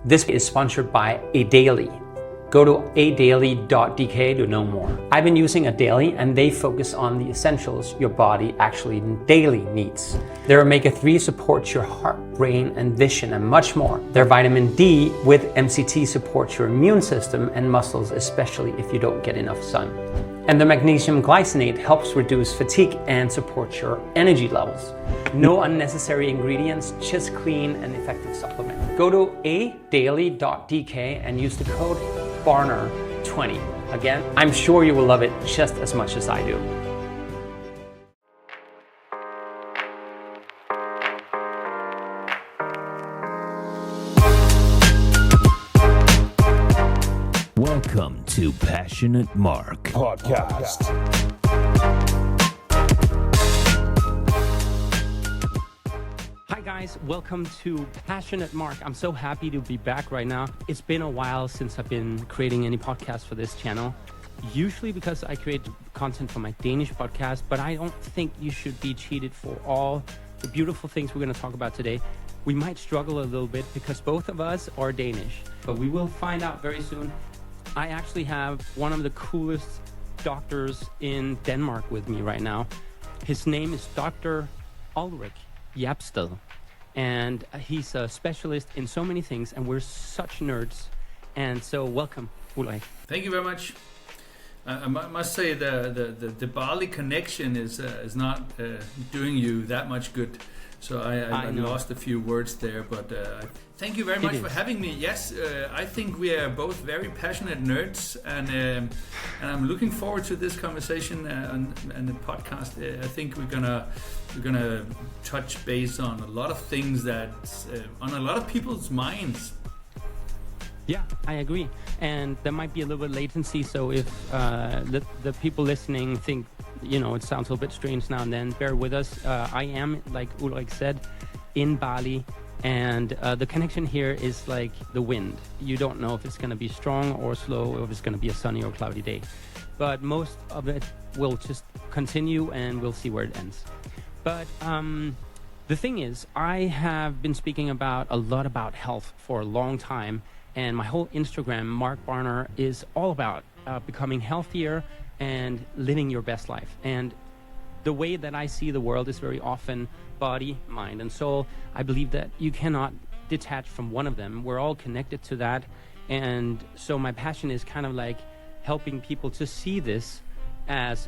This is sponsored by A Daily. Go to adaily.dk to know more. I've been using A Daily and they focus on the essentials your body actually daily needs. Their omega-3 supports your heart, brain, and vision and much more. Their vitamin D with MCT supports your immune system and muscles, especially if you don't get enough sun. And the magnesium glycinate helps reduce fatigue and supports your energy levels. No unnecessary ingredients, just clean and effective supplement. Go to adaily.dk and use the code BARNER20. Again, I'm sure you will love it just as much as I do. Welcome to Passionate Mark Podcast. Hi guys, welcome to Passionate Mark. I'm so happy to be back right now. It's been a while since I've been creating any podcast for this channel. Usually because I create content for my Danish podcast, but I don't think you should be cheated for all the beautiful things we're going to talk about today. We might struggle a little bit because both of us are Danish, but we will find out very soon. I actually have one of the coolest doctors in Denmark with me right now. His name is Dr. Ulrich Hjerpsted, and he's a specialist in so many things, and we're such nerds. And so welcome, Ulrik. Thank you very much. I must say the Bali connection is not doing you that much good. So I lost a few words there, but thank you very much for having me. Yes, I think we are both very passionate nerds, and I'm looking forward to this conversation and the podcast. I think we're gonna touch base on a lot of things that's on a lot of people's minds. Yeah, I agree. And there might be a little bit latency, so if the people listening think, it sounds a little bit strange now and then, bear with us. I am, like Ulrik said, in Bali, and the connection here is like the wind. You don't know if it's going to be strong or slow, or if it's going to be a sunny or cloudy day. But most of it will just continue, and we'll see where it ends. But the thing is, I have been speaking a lot about health for a long time. And my whole Instagram, Mark Barner, is all about becoming healthier and living your best life. And the way that I see the world is very often body, mind, and soul. I believe that you cannot detach from one of them. We're all connected to that. And so my passion is kind of like helping people to see this as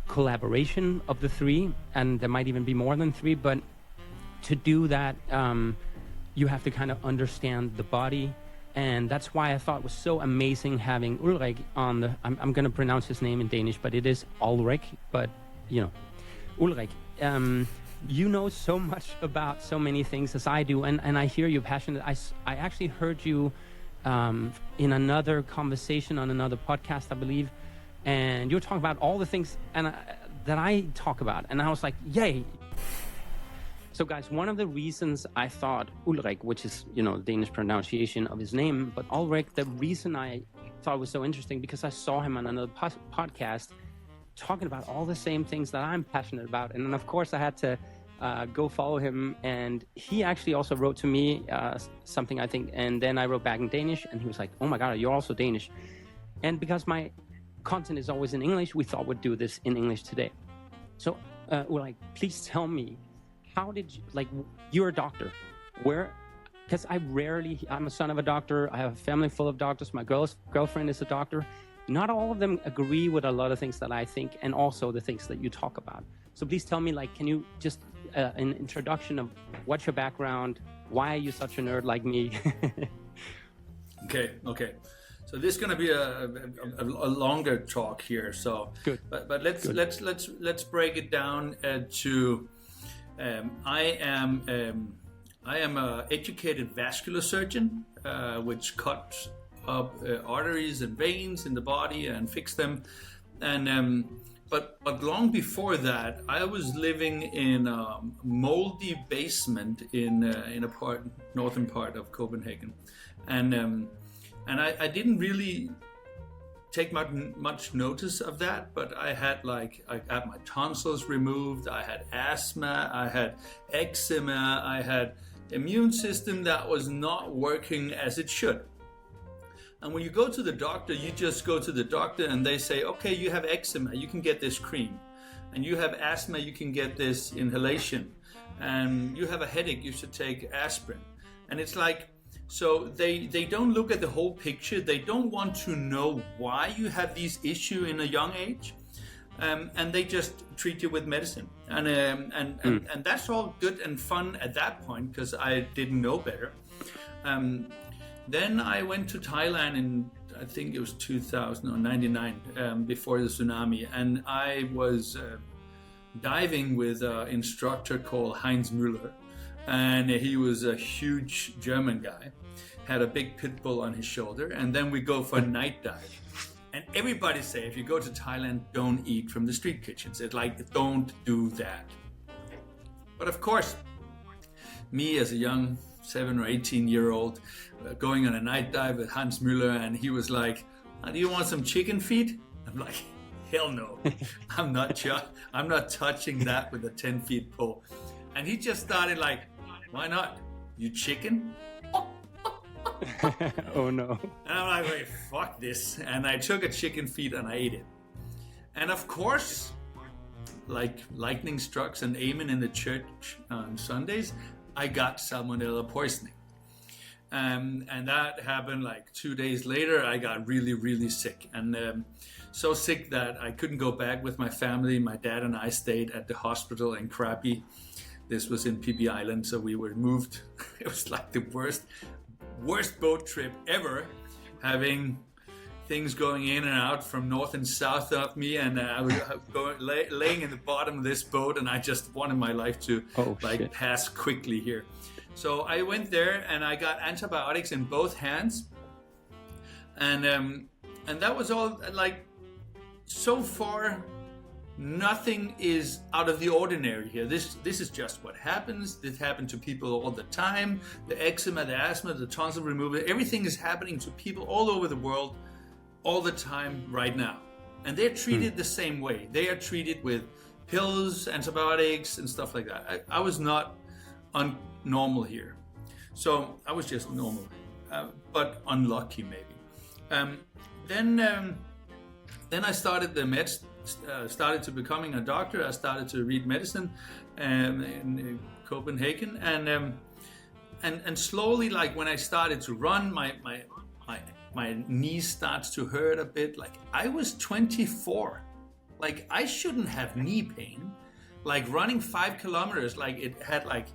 collaboration of the three. And there might even be more than three. But to do that, you have to kind of understand the body. And that's why I thought it was so amazing having Ulrik on the... I'm going to pronounce his name in Danish, but it is Ulrik. But, Ulrik, you know so much about so many things as I do. And I hear you're passionate. I actually heard you in another conversation on another podcast, I believe. And you were talking about all the things that I talk about. And I was like, yay. So guys, one of the reasons I thought Ulrik, which is, the Danish pronunciation of his name, but Ulrik, the reason I thought was so interesting because I saw him on another podcast talking about all the same things that I'm passionate about. And then of course I had to go follow him. And he actually also wrote to me something, I think, and then I wrote back in Danish and he was like, oh my God, you're also Danish. And because my content is always in English, we thought we'd do this in English today. So Ulrik, please tell me, how did you, you're a doctor, because I'm a son of a doctor, I have a family full of doctors, my girlfriend is a doctor. Not all of them agree with a lot of things that I think, and also the things that you talk about. So please tell me, can you just, an introduction of what's your background, why are you such a nerd like me? Okay. So this is going to be a longer talk here. So, good. But let's break it down to... I am an educated vascular surgeon, which cuts up arteries and veins in the body and fix them. And but long before that, I was living in a moldy basement in a northern part of Copenhagen, and I didn't really take much notice of that, but I had I got my tonsils removed, I had asthma, I had eczema, I had immune system that was not working as it should. And when you go to the doctor, you just go to the doctor and they say, okay, you have eczema, you can get this cream. And you have asthma, you can get this inhalation. And you have a headache, you should take aspirin. And it's like, so they don't look at the whole picture. They don't want to know why you have these issues in a young age. And they just treat you with medicine. And that's all good and fun at that point, because I didn't know better. Then I went to Thailand in, I think it was 2000 or 99, before the tsunami. And I was diving with an instructor called Heinz Müller. And he was a huge German guy, had a big pit bull on his shoulder. And then we go for a night dive. And everybody say, if you go to Thailand, don't eat from the street kitchens. It's like, don't do that. But of course, me as a young 7 or 18-year-old going on a night dive with Hans Müller, and he was like, do you want some chicken feet? I'm like, hell no. I'm not touching that with a 10-feet pole. And he just started like, why not? You chicken? Oh no. And I'm like, wait, fuck this. And I took a chicken feet and I ate it. And of course, like lightning strikes and amen in the church on Sundays, I got salmonella poisoning. And that happened like 2 days later. I got really, really sick. And so sick that I couldn't go back with my family. My dad and I stayed at the hospital in Krabi. This was in PB Island, so we were moved. It was like the worst boat trip ever, having things going in and out from north and south of me, and I was laying in the bottom of this boat, and I just wanted my life to pass quickly here. So I went there and I got antibiotics in both hands, and that was all. Like, so far, nothing is out of the ordinary here. This is just what happens. This happens to people all the time. The eczema, the asthma, the tonsil removal, everything is happening to people all over the world all the time right now. And they're treated the same way. They are treated with pills, antibiotics, and stuff like that. I was not normal here. So I was just normal, but unlucky maybe. Then I started the meds. Started to becoming a doctor. I started to read medicine in Copenhagen, and slowly, like when I started to run, my knees starts to hurt a bit. Like, I was 24, like I shouldn't have knee pain. Like running 5 kilometers, like it had like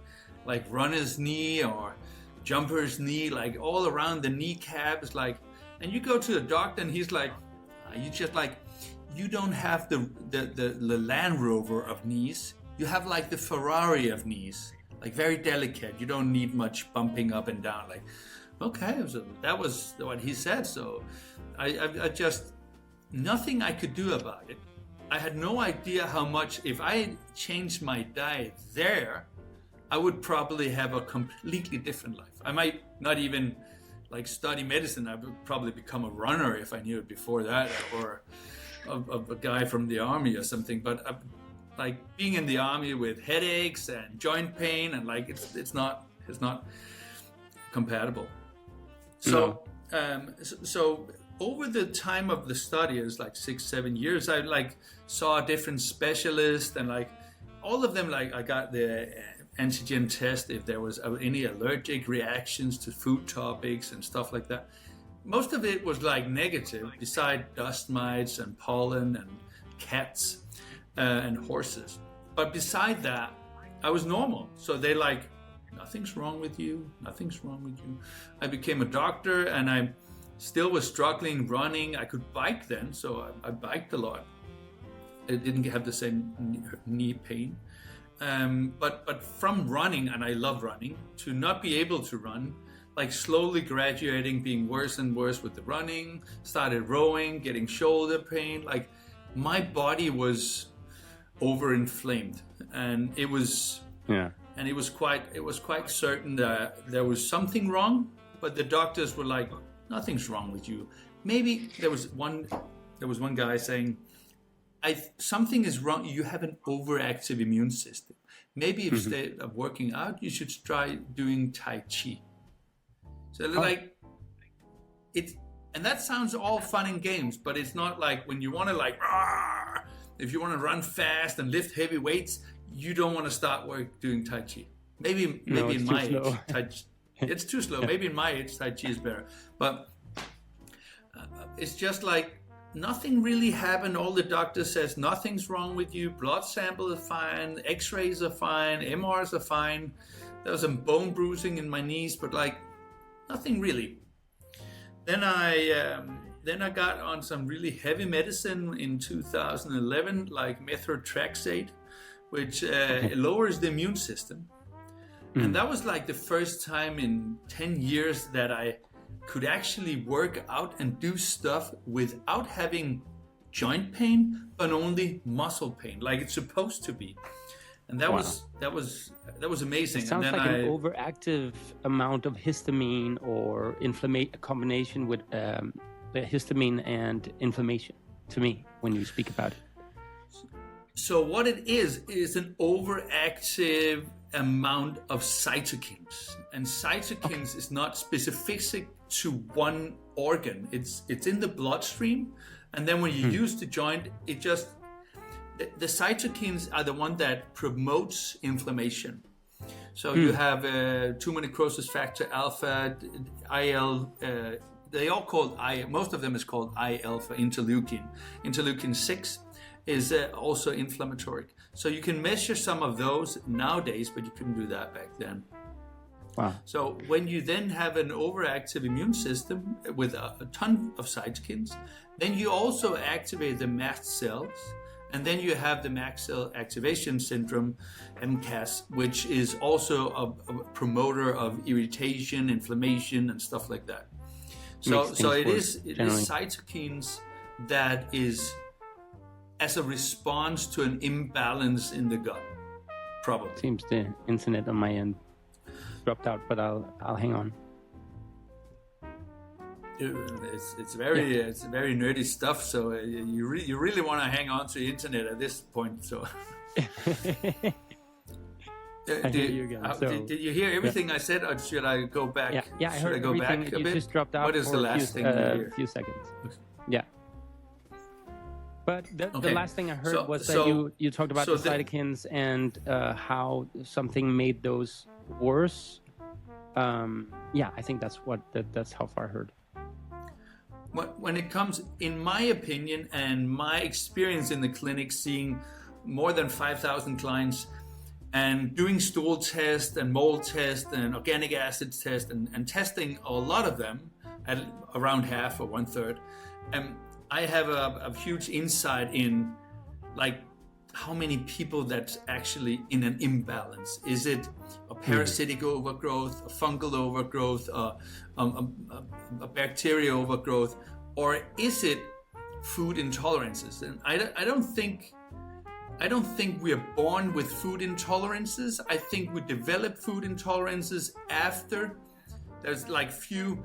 runner's knee or jumper's knee, like all around the kneecaps. Like, and you go to the doctor and he's like, you don't have the Land Rover of knees. You have like the Ferrari of knees, like very delicate. You don't need much bumping up and down. Like, okay, so that was what he said. So I just, nothing I could do about it. I had no idea how much, if I changed my diet there, I would probably have a completely different life. I might not even like study medicine. I would probably become a runner if I knew it before that, or a guy from the army or something. But like being in the army with headaches and joint pain, and like it's not compatible. So so over the time of the study, it was like 6-7 years, I like saw different specialists, and like all of them, like I got the antigen test if there was any allergic reactions to food topics and stuff like that. Most of it was like negative, beside dust mites and pollen and cats and horses. But beside that, I was normal. So they like, nothing's wrong with you, nothing's wrong with you. I became a doctor, and I still was struggling running. I could bike then, so I biked a lot. I didn't have the same knee pain. But from running, and I love running, to not be able to run, like slowly graduating, being worse and worse with the running, started rowing, getting shoulder pain. Like my body was overinflamed, and it was quite certain that there was something wrong. But the doctors were like, nothing's wrong with you. Maybe there was one guy saying, something is wrong. You have an overactive immune system. maybe instead of working out, you should try doing Tai Chi. So like it, and that sounds all fun and games, but it's not like when you want to like, if you want to run fast and lift heavy weights, you don't want to start doing Tai Chi. Maybe in my age, Tai Chi, it's too slow. Maybe in my age, Tai Chi is better. But it's just like nothing really happened. All the doctor says nothing's wrong with you. Blood sample is fine. X-rays are fine. MRs are fine. There was some bone bruising in my knees, but like nothing really. Then I got on some really heavy medicine in 2011, like methotrexate, which lowers the immune system. And that was like the first time in 10 years that I could actually work out and do stuff without having joint pain, but only muscle pain, like it's supposed to be. And that was amazing. It sounds and then like an overactive amount of histamine or a combination with the histamine and inflammation to me when you speak about it. So what it is an overactive amount of cytokines, and cytokines is not specific to one organ. It's in the bloodstream, and then when you use the joint, it just the cytokines are the one that promotes inflammation. So you have tumor necrosis factor alpha, IL. They all called most of them is called I-alpha, interleukin. Interleukin 6 is also inflammatory. So you can measure some of those nowadays, but you couldn't do that back then. Wow. So when you then have an overactive immune system with a ton of cytokines, then you also activate the mast cells, and then you have the mast cell activation syndrome, MCAS, which is also a promoter of irritation, inflammation, and stuff like that. So it is cytokines that is as a response to an imbalance in the gut, probably. Seems the internet on my end dropped out, but I'll hang on. It's very nerdy stuff. So you really want to hang on to the internet at this point. So. Did you hear everything I said, or should I go back? Yeah, I heard everything. You just dropped out. What is the last thing you hear? A few seconds. Yeah. But the last thing I heard was that you talked about the cytokines and how something made those worse. I think that's how far I heard. When it comes, in my opinion and my experience in the clinic, seeing more than 5,000 clients and doing stool tests and mold tests and organic acids tests and testing a lot of them at around half or 1/3, I have a huge insight in like how many people that's actually in an imbalance. Is it a parasitic overgrowth, a fungal overgrowth, a bacteria overgrowth, or is it food intolerances? And I don't think we are born with food intolerances. I think we develop food intolerances after. There's few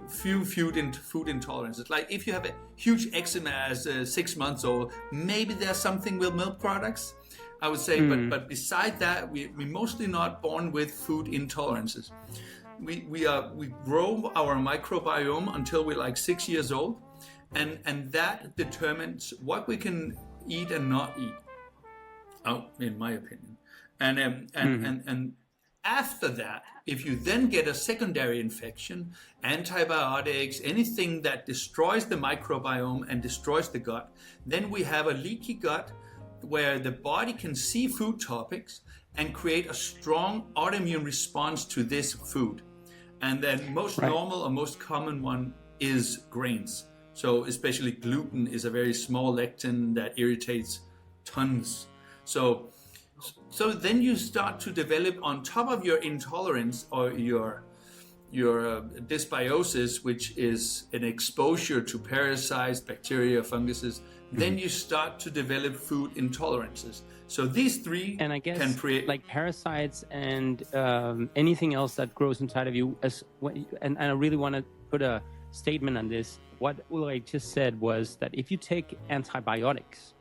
food intolerances. Like if you have a huge eczema as 6 months old, maybe there's something with milk products, I would say. But beside that, we mostly not born with food intolerances. We grow our microbiome until we're like 6 years old, and that determines what we can eat and not eat. In my opinion, and after that, if you then get a secondary infection, antibiotics, anything that destroys the microbiome and destroys the gut, then we have a leaky gut where the body can see food topics and create a strong autoimmune response to this food. And then most normal or most common one is grains. So especially gluten is a very small lectin that irritates tons. So then you start to develop on top of your intolerance or your dysbiosis, which is an exposure to parasites, bacteria, funguses. Then you start to develop food intolerances. So these three can create like parasites and anything else that grows inside of you. And I really want to put a statement on this. What Ulrich just said was that if you take antibiotics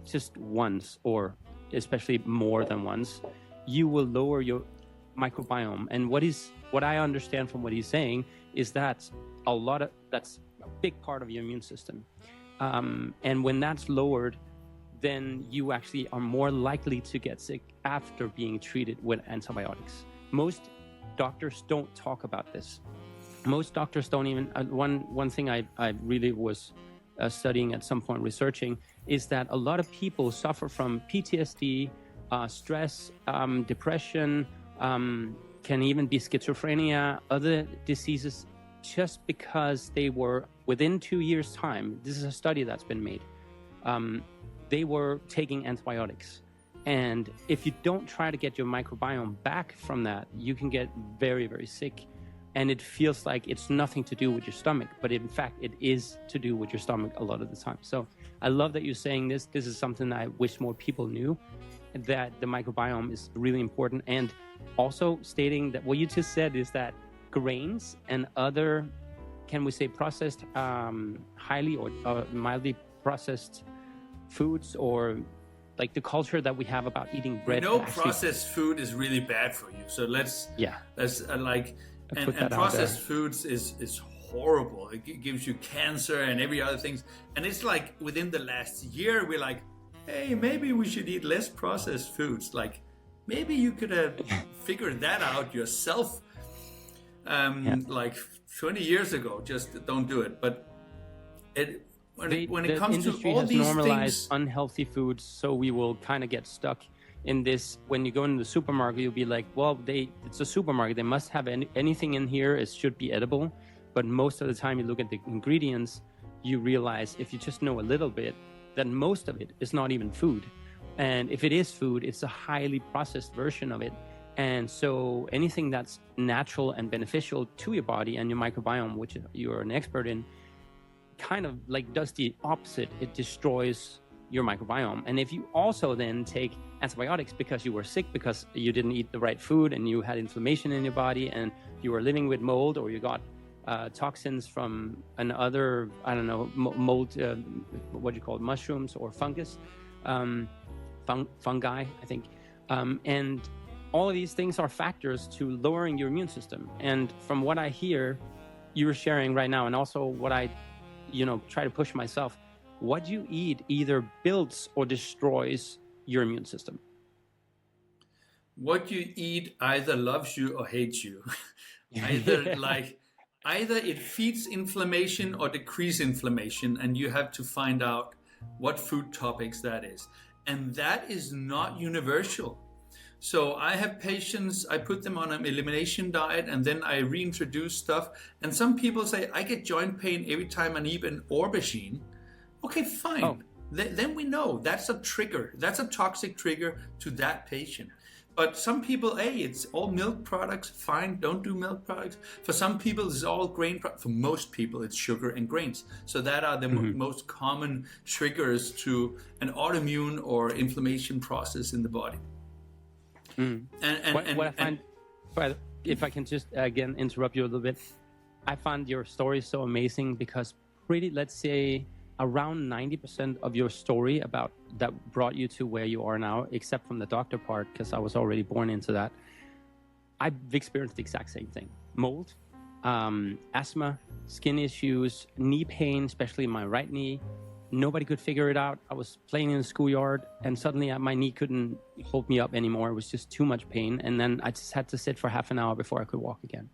just once or especially more than once, you will lower your microbiome. And what I understand from what he's saying is that that's a big part of your immune system. And when that's lowered, then you actually are more likely to get sick after being treated with antibiotics. Most doctors don't talk about this. Most doctors don't even, one thing I really was studying at some point, researching, is that a lot of people suffer from PTSD, stress, depression, can even be schizophrenia, other diseases, just because they were, within 2 years' time, this is a study that's been made, they were taking antibiotics. And if you don't try to get your microbiome back from that, you can get very, very sick. And it feels like it's nothing to do with your stomach, but in fact, it is to do with your stomach a lot of the time. So I love that you're saying this. This is something I wish more people knew, that the microbiome is really important. And also stating that what you just said is that grains and other, can we say processed, highly or mildly processed foods, or like the culture that we have about eating bread. Processed food is really bad for you. So let's and processed foods is horrible. It gives you cancer and every other things. And it's like within the last year, we're like, hey, maybe we should eat less processed foods. Like maybe you could have figured that out yourself. Like 20 years ago, just don't do it. But when it comes to all these normalized unhealthy foods, so we will kind of get stuck in this. When you go into the supermarket, you'll be like, well, it's a supermarket, they must have anything in here, it should be edible. But most of the time you look at the ingredients, you realize, if you just know a little bit, that most of it is not even food. And if it is food, it's a highly processed version of it. And so anything that's natural and beneficial to your body and your microbiome, which you're an expert in, kind of like does the opposite. It destroys your microbiome. And if you also then take antibiotics because you were sick, because you didn't eat the right food and you had inflammation in your body and you were living with mold, or you got toxins from another, I don't know, mold, what do you call it, mushrooms or fungus, fungi, I think. And all of these things are factors to lowering your immune system. And from what I hear you're sharing right now, and also what I try to push myself, what you eat either builds or destroys your immune system. What you eat either loves you or hates you. Either it feeds inflammation or decreases inflammation, and you have to find out what food topics that is. And that is not universal. So I have patients, I put them on an elimination diet and then I reintroduce stuff. And some people say, I get joint pain every time I eat an aubergine. Okay, fine. Oh. Then we know that's a trigger. That's a toxic trigger to that patient. But some people, hey, it's all milk products. Fine, don't do milk products. For some people, it's all grain products. For most people, it's sugar and grains. So that are the most common triggers to an autoimmune or inflammation process in the body. What I find, if I can just again interrupt you a little bit, I find your story so amazing because let's say around 90% of your story about that brought you to where you are now, except from the doctor part, because I was already born into that. I've experienced the exact same thing: mold, asthma, skin issues, knee pain, especially in my right knee. Nobody could figure it out. I was playing in the schoolyard and suddenly my knee couldn't hold me up anymore. It was just too much pain. And then I just had to sit for half an hour before I could walk again.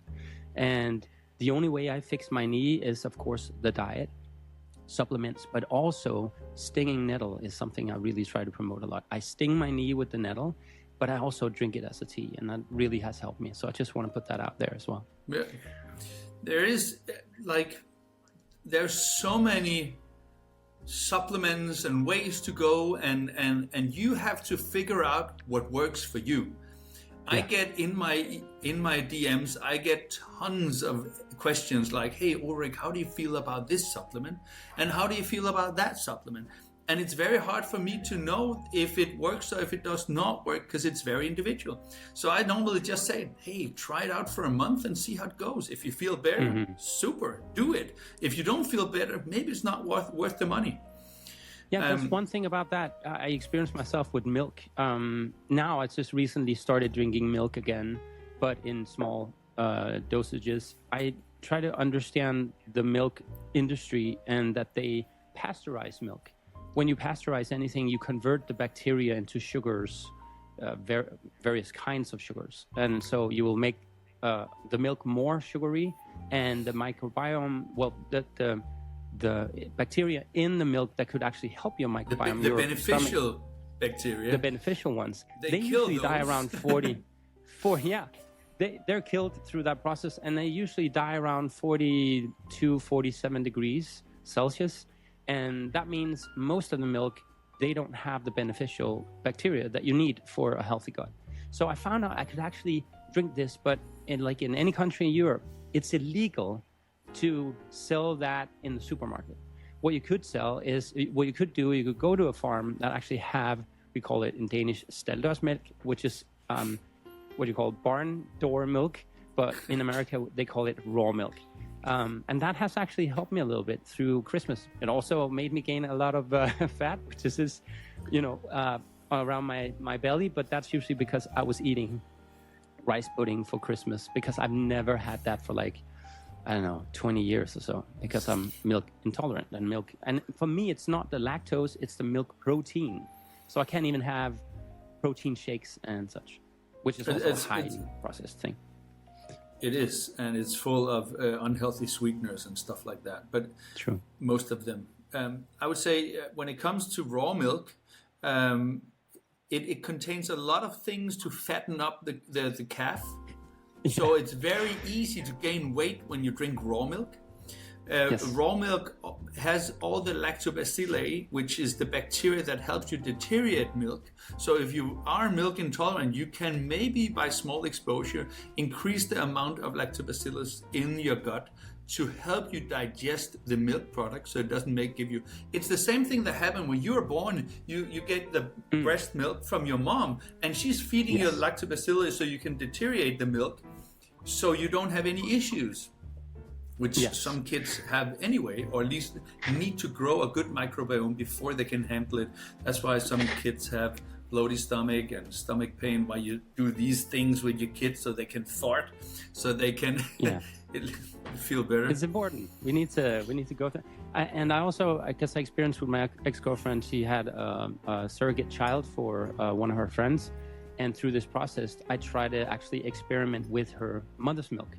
And the only way I fix my knee is, of course, the diet, supplements, but also stinging nettle is something I really try to promote a lot. I sting my knee with the nettle, but I also drink it as a tea, and that really has helped me. So I just want to put that out there as well. Yeah. There's so many supplements and ways to go, and you have to figure out what works for you. Yeah. I get in my DMs, I get tons of questions like, hey Ulrich, how do you feel about this supplement? And how do you feel about that supplement? And it's very hard for me to know if it works or if it does not work, because it's very individual. So I normally just say, hey, try it out for a month and see how it goes. If you feel better, super, do it. If you don't feel better, maybe it's not worth the money. Yeah, that's one thing about that. I experienced myself with milk. Now I just recently started drinking milk again, but in small dosages. I try to understand the milk industry and that they pasteurize milk. When you pasteurize anything, you convert the bacteria into sugars, various kinds of sugars. And so you will make the milk more sugary, and the microbiome, well, the bacteria in the milk that could actually help your microbiome. The beneficial bacteria. The beneficial ones. They kill usually those. die around 4, they're killed through that process, and they usually die around 42, 47 degrees Celsius. And that means most of the milk, they don't have the beneficial bacteria that you need for a healthy gut. So I found out I could actually drink this, but in any country in Europe, it's illegal to sell that in the supermarket. What you could do, you could go to a farm that actually have, we call it in Danish, stalddørsmælk, which is what you call barn door milk, but in America they call it raw milk. And that has actually helped me a little bit through Christmas. It also made me gain a lot of fat, which is around my belly, but that's usually because I was eating rice pudding for Christmas, because I've never had that for 20 years or so, because I'm milk intolerant and for me it's not the lactose, it's the milk protein. So I can't even have protein shakes and such, which is also a highly processed thing. It is, and it's full of unhealthy sweeteners and stuff like that, but true, most of them. I would say when it comes to raw milk, it contains a lot of things to fatten up the calf. So it's very easy to gain weight when you drink raw milk. Yes. Raw milk has all the lactobacilli, which is the bacteria that helps you deteriorate milk. So if you are milk intolerant, you can maybe by small exposure increase the amount of lactobacillus in your gut to help you digest the milk product, so it doesn't give you. It's the same thing that happened when you were born. You get the breast milk from your mom, and she's feeding you lactobacillus so you can deteriorate the milk, so you don't have any issues, which some kids have anyway, or at least need to grow a good microbiome before they can handle it. That's why some kids have bloated stomach and stomach pain, while you do these things with your kids so they can fart, so they can feel better. It's important. We need to go through. And I guess I experienced with my ex-girlfriend. She had a surrogate child for one of her friends, and through this process, I tried to actually experiment with her mother's milk.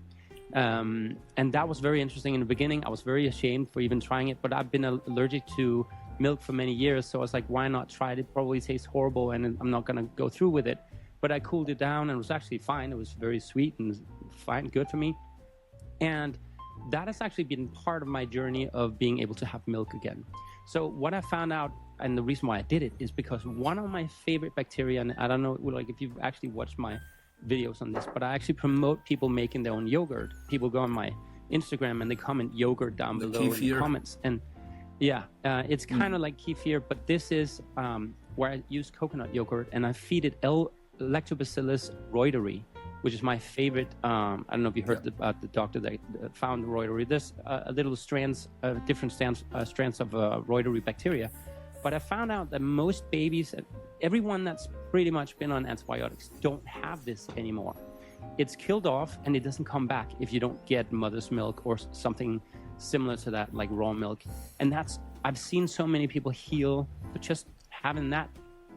And that was very interesting. In the beginning, I was very ashamed for even trying it, but I've been allergic to milk for many years, so I was like, why not try it? It probably tastes horrible, and I'm not going to go through with it. But I cooled it down, and it was actually fine. It was very sweet and fine, good for me. And that has actually been part of my journey of being able to have milk again. So what I found out, and the reason why I did it, is because one of my favorite bacteria, and I don't know if you've actually watched my videos on this, but I actually promote people making their own yogurt. People go on my Instagram and they comment yogurt down below in the comments. And it's kind of like kefir, but this is where I use coconut yogurt, and I feed it Lactobacillus reuteri, which is my favorite. I don't know if you heard about the doctor that found reuteri. There's a little different strands of reuteri bacteria. But I found out that most babies, everyone that's pretty much been on antibiotics, don't have this anymore. It's killed off, and it doesn't come back if you don't get mother's milk or something similar to that, like raw milk. And I've seen so many people heal with just having that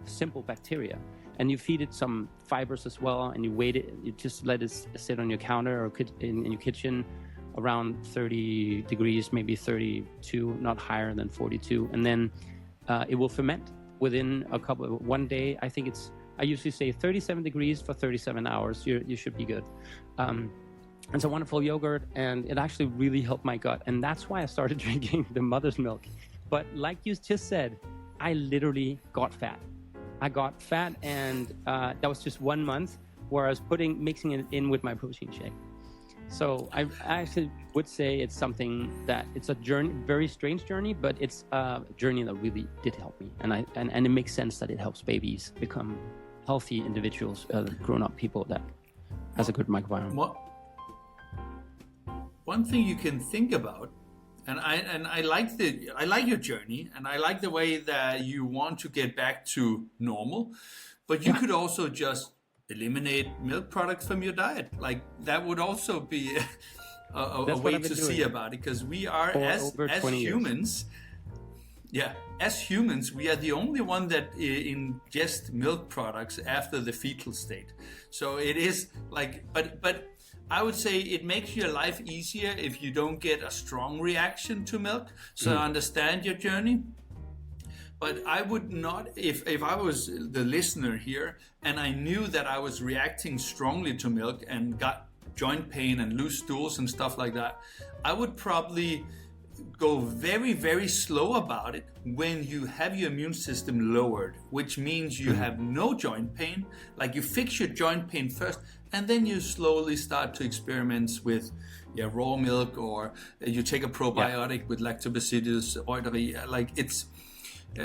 simple bacteria. And you feed it some fibers as well, and you just let it sit on your counter or in your kitchen around 30 degrees, maybe 32, not higher than 42. And then it will ferment within one day. I usually say 37 degrees for 37 hours. You should be good. It's a wonderful yogurt, and it actually really helped my gut. And that's why I started drinking the mother's milk. But like you just said, I literally got fat. I got fat, and that was just 1 month where I was mixing it in with my protein shake. So I actually would say it's something that it's a journey, very strange journey, but it's a journey that really did help me. And it makes sense that it helps babies become healthy individuals, grown-up people that has a good microbiome. One thing you can think about And I like your journey, and I like the way that you want to get back to normal. But you could also just eliminate milk products from your diet. Like that would also be a way to see about it, because we are as humans. Yeah, as humans, we are the only one that ingest milk products after the fetal state. So it is like, but I would say it makes your life easier if you don't get a strong reaction to milk. So I understand your journey. But I would not, if I was the listener here and I knew that I was reacting strongly to milk and got joint pain and loose stools and stuff like that, I would probably go very, very slow about it when you have your immune system lowered, which means you have no joint pain. Like you fix your joint pain first, and then you slowly start to experiment with raw milk, or you take a probiotic with Lactobacillus reuteri. Like it's,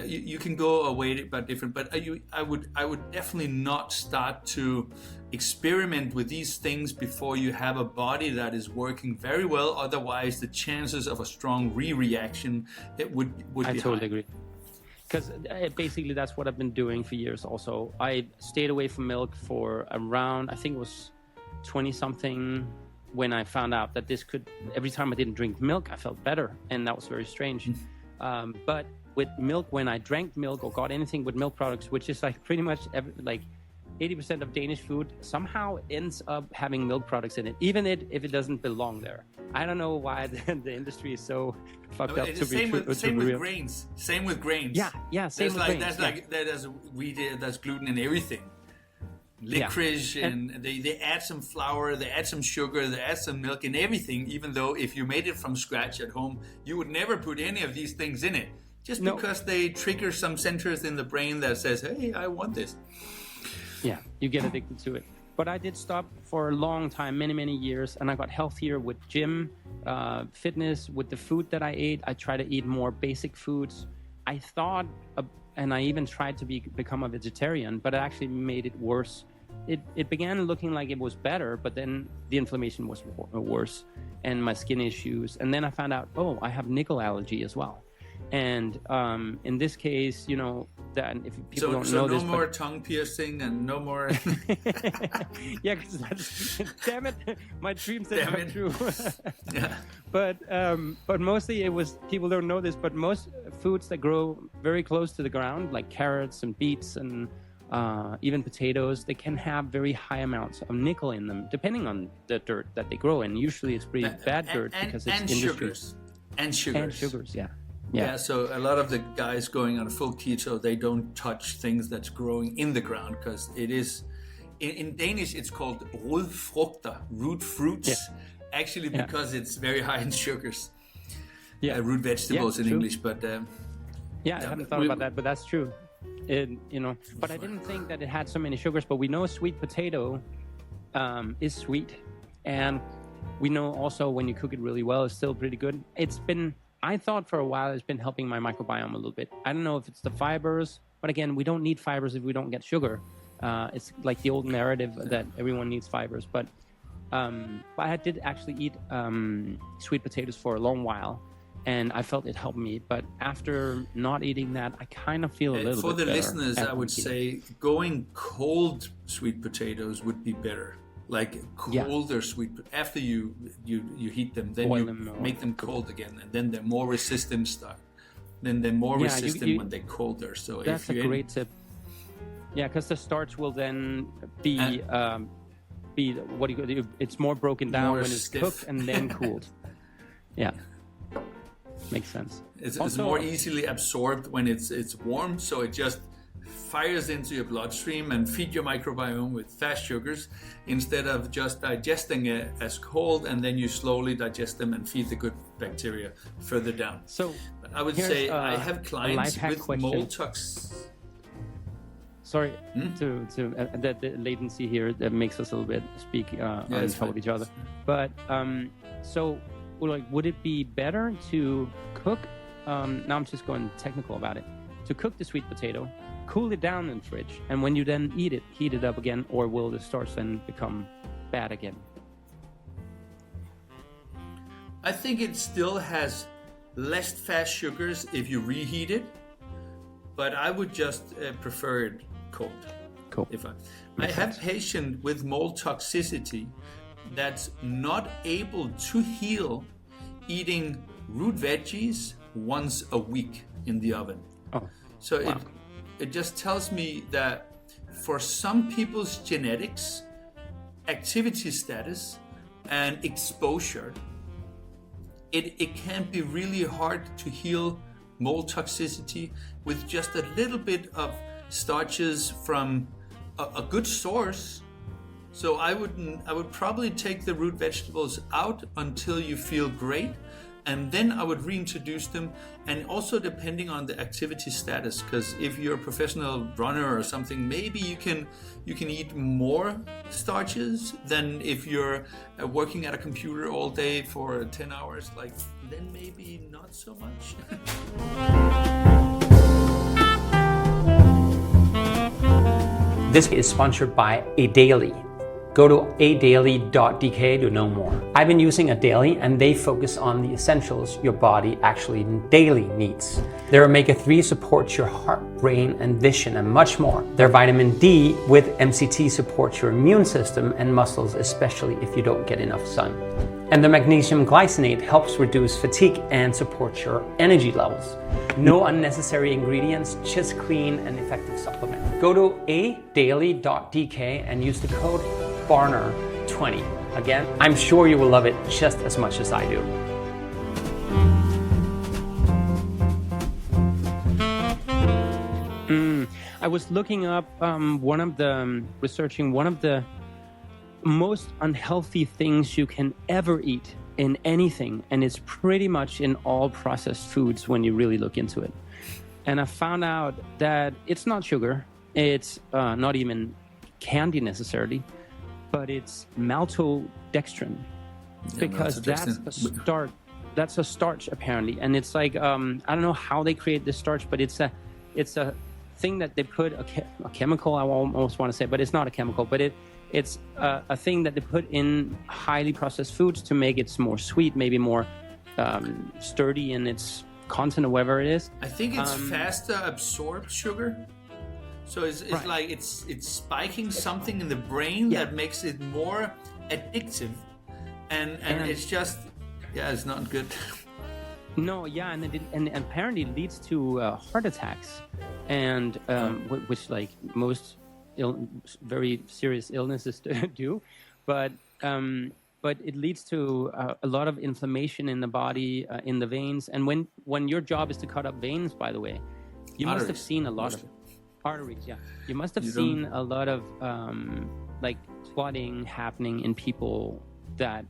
you can go away but different. But I would definitely not start to experiment with these things before you have a body that is working very well. Otherwise, the chances of a strong reaction would be high. I totally agree. Because basically that's what I've been doing for years also. I stayed away from milk for around, I think it was 20-something, when I found out that this could, every time I didn't drink milk, I felt better. And that was very strange. But with milk, when I drank milk or got anything with milk products, which is like pretty much like 80% of Danish food somehow ends up having milk products in it, even if it doesn't belong there. I don't know why the industry is so fucked up. Same with grains. Same with grains. Yeah. Same with grains. There's wheat, there's gluten in everything. Licorice, and they add some flour, they add some sugar, they add some milk in everything. Even though if you made it from scratch at home, you would never put any of these things in it, just because they trigger some centers in the brain that says, "Hey, I want this." Yeah, you get addicted to it. But I did stop for a long time, many years, and I got healthier with gym, fitness, with the food that I ate. I try to eat more basic foods. I thought, and I even tried to become a vegetarian, but it actually made it worse. It began looking like it was better, but then the inflammation was worse, and my skin issues. And then I found out, I have nickel allergy as well. And in this case, that if people don't know this, no more tongue piercing and no more. Yeah, because that's damn it, my dreams didn't come true. Yeah. But mostly it was, people don't know this, but most foods that grow very close to the ground, like carrots and beets and even potatoes, they can have very high amounts of nickel in them, depending on the dirt that they grow in. Usually it's pretty bad dirt because it's industry. And sugars. Yeah, so a lot of the guys going on a full keto, they don't touch things that's growing in the ground, because it is, in Danish, it's called rodfrugter, root fruits, actually because it's very high in sugars. Yeah, root vegetables in true. English, but... I hadn't thought about that, but that's true. But I didn't think that it had so many sugars, but we know sweet potato is sweet. And we know also when you cook it really well, it's still pretty good. I thought for a while it's been helping my microbiome a little bit. I don't know if it's the fibers, but again, we don't need fibers if we don't get sugar. It's like the old narrative that everyone needs fibers. But I did actually eat sweet potatoes for a long while, and I felt it helped me. But after not eating that, I kind of feel a little bit better. For the listeners, I would say going cold sweet potatoes would be better. Like colder sweet, after you heat them, then you make them cold again, and then they're more resistant stuff. Then they're more resistant when they're colder. So that's a great tip. Yeah, because the starch will then be what do you? It's more broken down when it's cooked and then cooled. Yeah, makes sense. It's more easily absorbed when it's warm, so it just fires into your bloodstream and feed your microbiome with fast sugars, instead of just digesting it as cold, and then you slowly digest them and feed the good bacteria further down. So I would say I have clients with mold tox. Sorry to that the latency here that makes us a little bit speak on top of each other. But so Ulrich, would it be better to cook? Now I'm just going technical about it. To cook the sweet potato, cool it down in the fridge, and when you then eat it, heat it up again, or will the starch then become bad again? I think it still has less fast sugars if you reheat it, but I would just prefer it cold. Cool. If I have patient with mold toxicity that's not able to heal eating root veggies once a week in the oven. Oh, so wow. it just tells me that for some people's genetics, activity status, and exposure, it can be really hard to heal mold toxicity with just a little bit of starches from a good source. So I would probably take the root vegetables out until you feel great, and then I would reintroduce them. And also depending on the activity status, because if you're a professional runner or something, maybe you can eat more starches than if you're working at a computer all day for 10 hours. Like, then maybe not so much. This is sponsored by A Daily. Go to adaily.dk to know more. I've been using A Daily, and they focus on the essentials your body actually daily needs. Their omega-3 supports your heart, brain, and vision, and much more. Their vitamin D with MCT supports your immune system and muscles, especially if you don't get enough sun. And the magnesium glycinate helps reduce fatigue and supports your energy levels. No unnecessary ingredients, just clean and effective supplement. Go to adaily.dk and use the code BARNER20. Again, I'm sure you will love it just as much as I do. I was looking up researching one of the most unhealthy things you can ever eat in anything, and it's pretty much in all processed foods when you really look into it. And I found out that it's not sugar, it's not even candy necessarily, but it's maltodextrin, because that's a starch apparently. And it's like I don't know how they create this starch, but it's a thing that they put a chemical, I almost want to say, but it's not a chemical, but it's a thing that they put in highly processed foods to make it more sweet, maybe more sturdy in its content or whatever it is. I think it's faster absorbed sugar. So it's right. Like it's spiking something in the brain that makes it more addictive, and it's just it's not good. No, yeah, and apparently it leads to heart attacks, and which like most very serious illnesses do, but it leads to a lot of inflammation in the body, in the veins. And when your job is to cut up veins, by the way, you must have seen a lot of arteries. Yeah, you must have seen a lot of like clotting happening in people that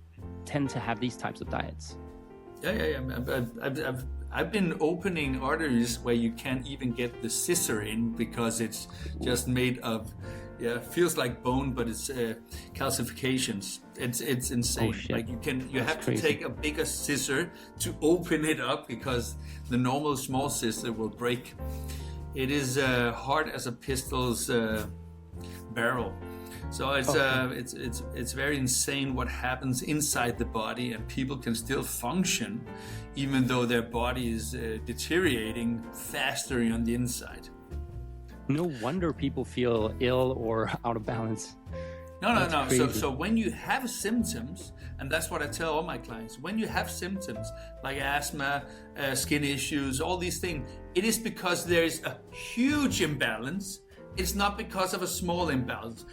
tend to have these types of diets. Yeah. I've been opening arteries where you can't even get the scissor in because it's just made of, feels like bone, but it's calcifications. It's insane. Oh, like you have to take a bigger scissor to open it up because the normal small scissor will break. It is hard as a pistol's barrel. So it's very insane what happens inside the body, and people can still function even though their body is deteriorating faster on the inside. No wonder people feel ill or out of balance. No. So when you have symptoms, and that's what I tell all my clients, when you have symptoms like asthma, skin issues, all these things, it is because there is a huge imbalance. It's not because of a small imbalance.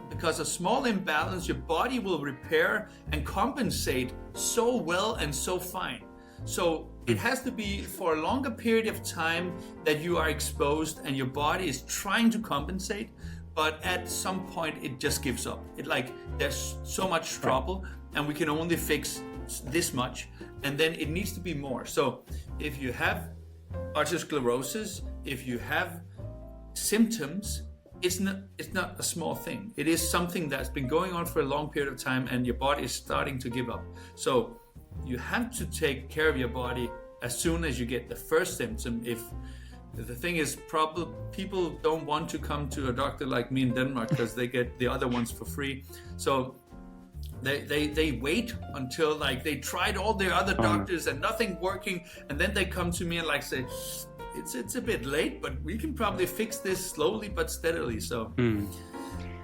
Because a small imbalance, your body will repair and compensate so well and so fine. So it has to be for a longer period of time that you are exposed and your body is trying to compensate, but at some point it just gives up. There's so much trouble and we can only fix this much, and then it needs to be more. So if you have arteriosclerosis, if you have symptoms, it's not a small thing. It is something that's been going on for a long period of time and your body is starting to give up. So you have to take care of your body as soon as you get the first symptom. If the thing is, probably people don't want to come to a doctor like me in Denmark because they get the other ones for free. So they wait until like they tried all their other doctors and nothing working, and then they come to me and like say, it's a bit late, but we can probably fix this slowly but steadily. So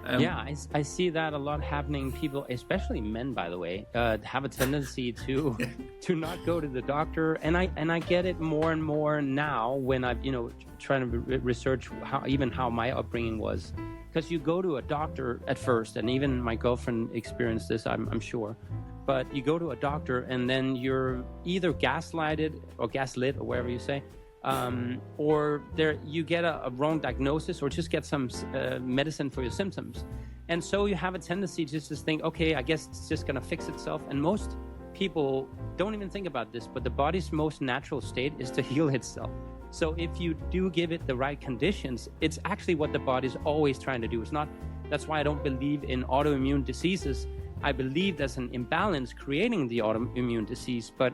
I see that a lot happening. People, especially men, by the way, have a tendency to not go to the doctor, and I get it more and more now when I've trying to research how my upbringing was, because you go to a doctor at first, and even my girlfriend experienced this, I'm sure, but you go to a doctor and then you're either gaslit or whatever you say. Or you get a wrong diagnosis, or just get some medicine for your symptoms. And so you have a tendency just to think, okay, I guess it's just going to fix itself. And most people don't even think about this, but the body's most natural state is to heal itself. So if you do give it the right conditions, it's actually what the body's always trying to do. That's why I don't believe in autoimmune diseases. I believe there's an imbalance creating the autoimmune disease, but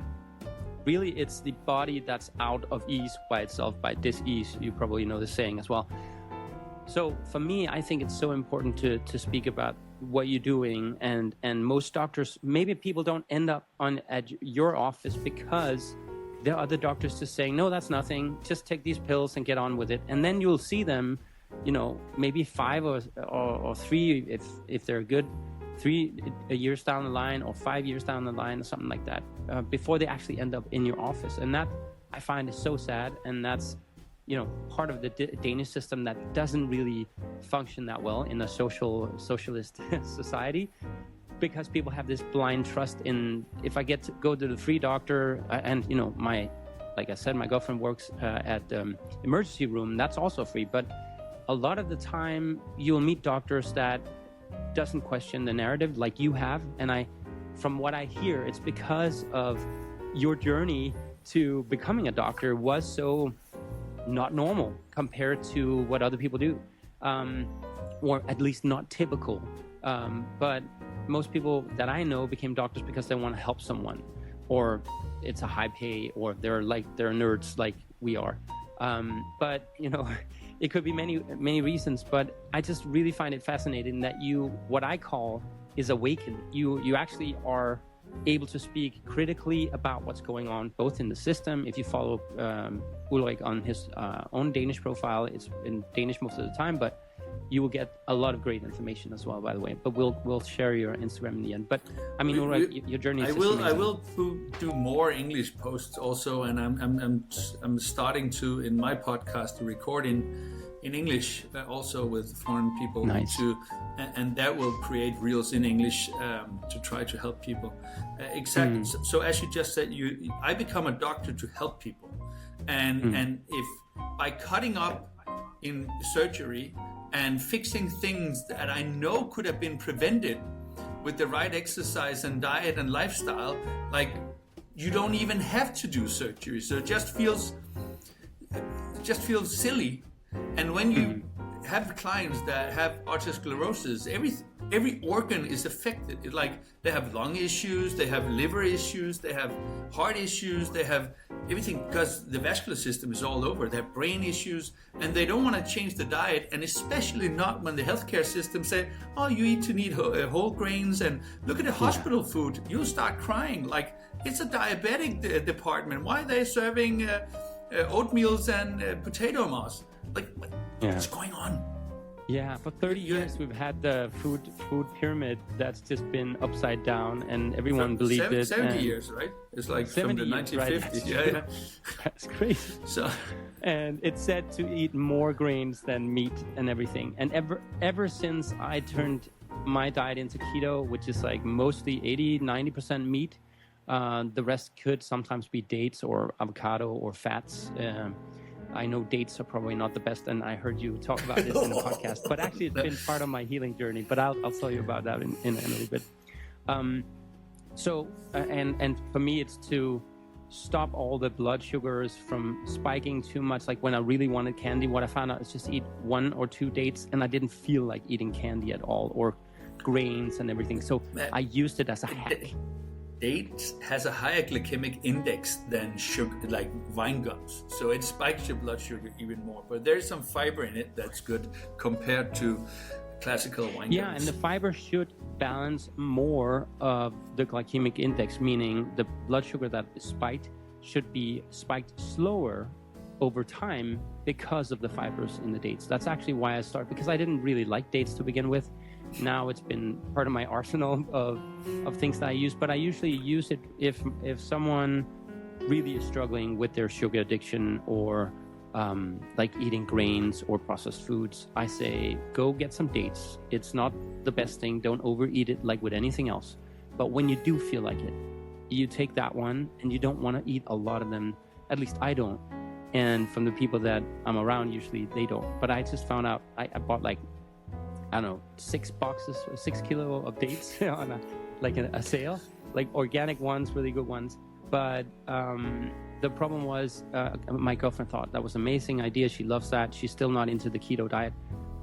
really, it's the body that's out of ease by itself, by dis-ease. You probably know the saying as well. So for me, I think it's so important to speak about what you're doing. And most doctors, maybe people don't end up at your office because there are other doctors just saying, no, that's nothing. Just take these pills and get on with it. And then you'll see them, maybe 5 or 3, if they're good, 3 years down the line or 5 years down the line or something like that, before they actually end up in your office. And that I find is so sad. And that's, part of the Danish system that doesn't really function that well in a socialist society, because people have this blind trust in, if I get to go to the free doctor, and like I said, my girlfriend works at the emergency room. That's also free. But a lot of the time you'll meet doctors that doesn't question the narrative like you have, and from what I hear, it's because of your journey to becoming a doctor was so not normal compared to what other people do, or at least not typical. But most people that I know became doctors because they want to help someone, or it's a high pay, or they're nerds like we are. But it could be many reasons, but I just really find it fascinating that what I call is awakened. You actually are able to speak critically about what's going on, both in the system. If you follow Ulrich on his own Danish profile, it's in Danish most of the time, but you will get a lot of great information as well, by the way. But we'll share your Instagram in the end. But I mean, Ulrich, your journey is amazing. I will do more English posts also, and I'm starting to, in my podcast, to record in English also with foreign people. Nice. And that will create reels in English to try to help people. Exactly. So as you just said, I become a doctor to help people, and if by cutting up in surgery and fixing things that I know could have been prevented with the right exercise and diet and lifestyle, like you don't even have to do surgery. So it just feels silly. And when you have clients that have atherosclerosis, every organ is affected. It's like they have lung issues, they have liver issues, they have heart issues, they have everything, because the vascular system is all over. They have brain issues, and they don't want to change the diet, and especially not when the healthcare system say, oh, you need whole grains, and look at the hospital food. You'll start crying like it's a diabetic department. Why are they serving oatmeals and potato moss? Like, what's going on? Yeah, for 30 years we've had the food pyramid that's just been upside down, and everyone believed it. 70 years, right? It's like from the 1950s. Right? Yeah. That's crazy. And it's said to eat more grains than meat and everything. And ever since I turned my diet into keto, which is like mostly 80-90% meat, the rest could sometimes be dates or avocado or fats. I know dates are probably not the best, and I heard you talk about this in the podcast, but actually it's been part of my healing journey, but I'll tell you about that in a little bit. And for me, it's to stop all the blood sugars from spiking too much. Like when I really wanted candy, what I found out is just eat 1 or 2 dates, and I didn't feel like eating candy at all, or grains and everything. So I used it as a hack. Dates has a higher glycemic index than sugar, like wine gums. So it spikes your blood sugar even more. But there's some fiber in it that's good compared to classical wine Yeah, gummies. and the fiber should balance more of the glycemic index, meaning the blood sugar that is spiked should be spiked slower over time because of the fibers in the dates. That's actually why I started, because I didn't really like dates to begin with. Now it's been part of my arsenal of things that I use, but I usually use it if someone really is struggling with their sugar addiction or like eating grains or processed foods. I say, go get some dates. It's not the best thing. Don't overeat it like with anything else. But when you do feel like it, you take that one, and you don't want to eat a lot of them. At least I don't. And from the people that I'm around, usually they don't. But I just found out, I bought like, I don't know, 6 kilo of dates on a sale, like organic ones, really good ones. But the problem was, my girlfriend thought that was an amazing idea. She loves that. She's still not into the keto diet,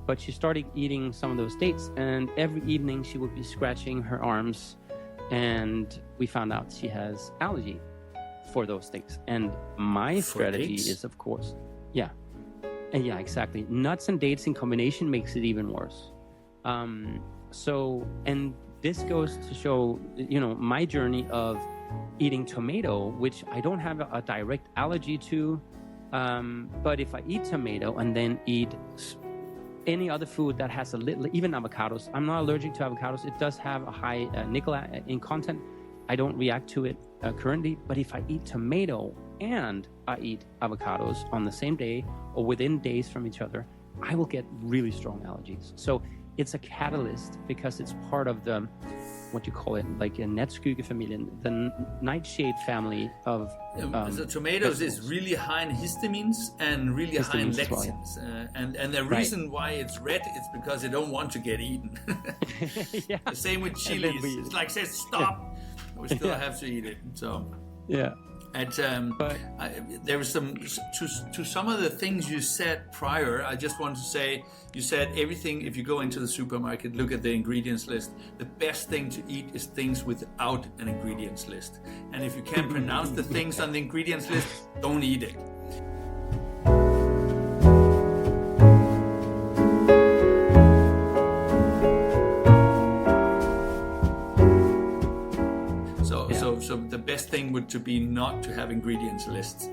but she started eating some of those dates, and every evening she would be scratching her arms, and we found out she has allergy for those things. And my strategy is, of course, yeah, exactly. Nuts and dates in combination makes it even worse. So, and this goes to show, my journey of eating tomato, which I don't have a direct allergy to, but if I eat tomato and then eat any other food that has a little, even avocados, I'm not allergic to avocados. It does have a high nickel in content. I don't react to it currently, but if I eat tomato and I eat avocados on the same day or within days from each other, I will get really strong allergies. So it's a catalyst because it's part of the, what you call it, like a natskygefamilien, the nightshade family of so tomatoes is really high in histamines and really high in lectins. And the reason why it's red is because they don't want to get eaten. Yeah. The same with chilies. It's like, says stop. We still have to eat it. So yeah. And there was some to some of the things you said prior. I just want to say, you said everything. If you go into the supermarket, look at the ingredients list. The best thing to eat is things without an ingredients list. And if you can't pronounce the things on the ingredients list, don't eat it. So the best thing would to be not to have ingredients lists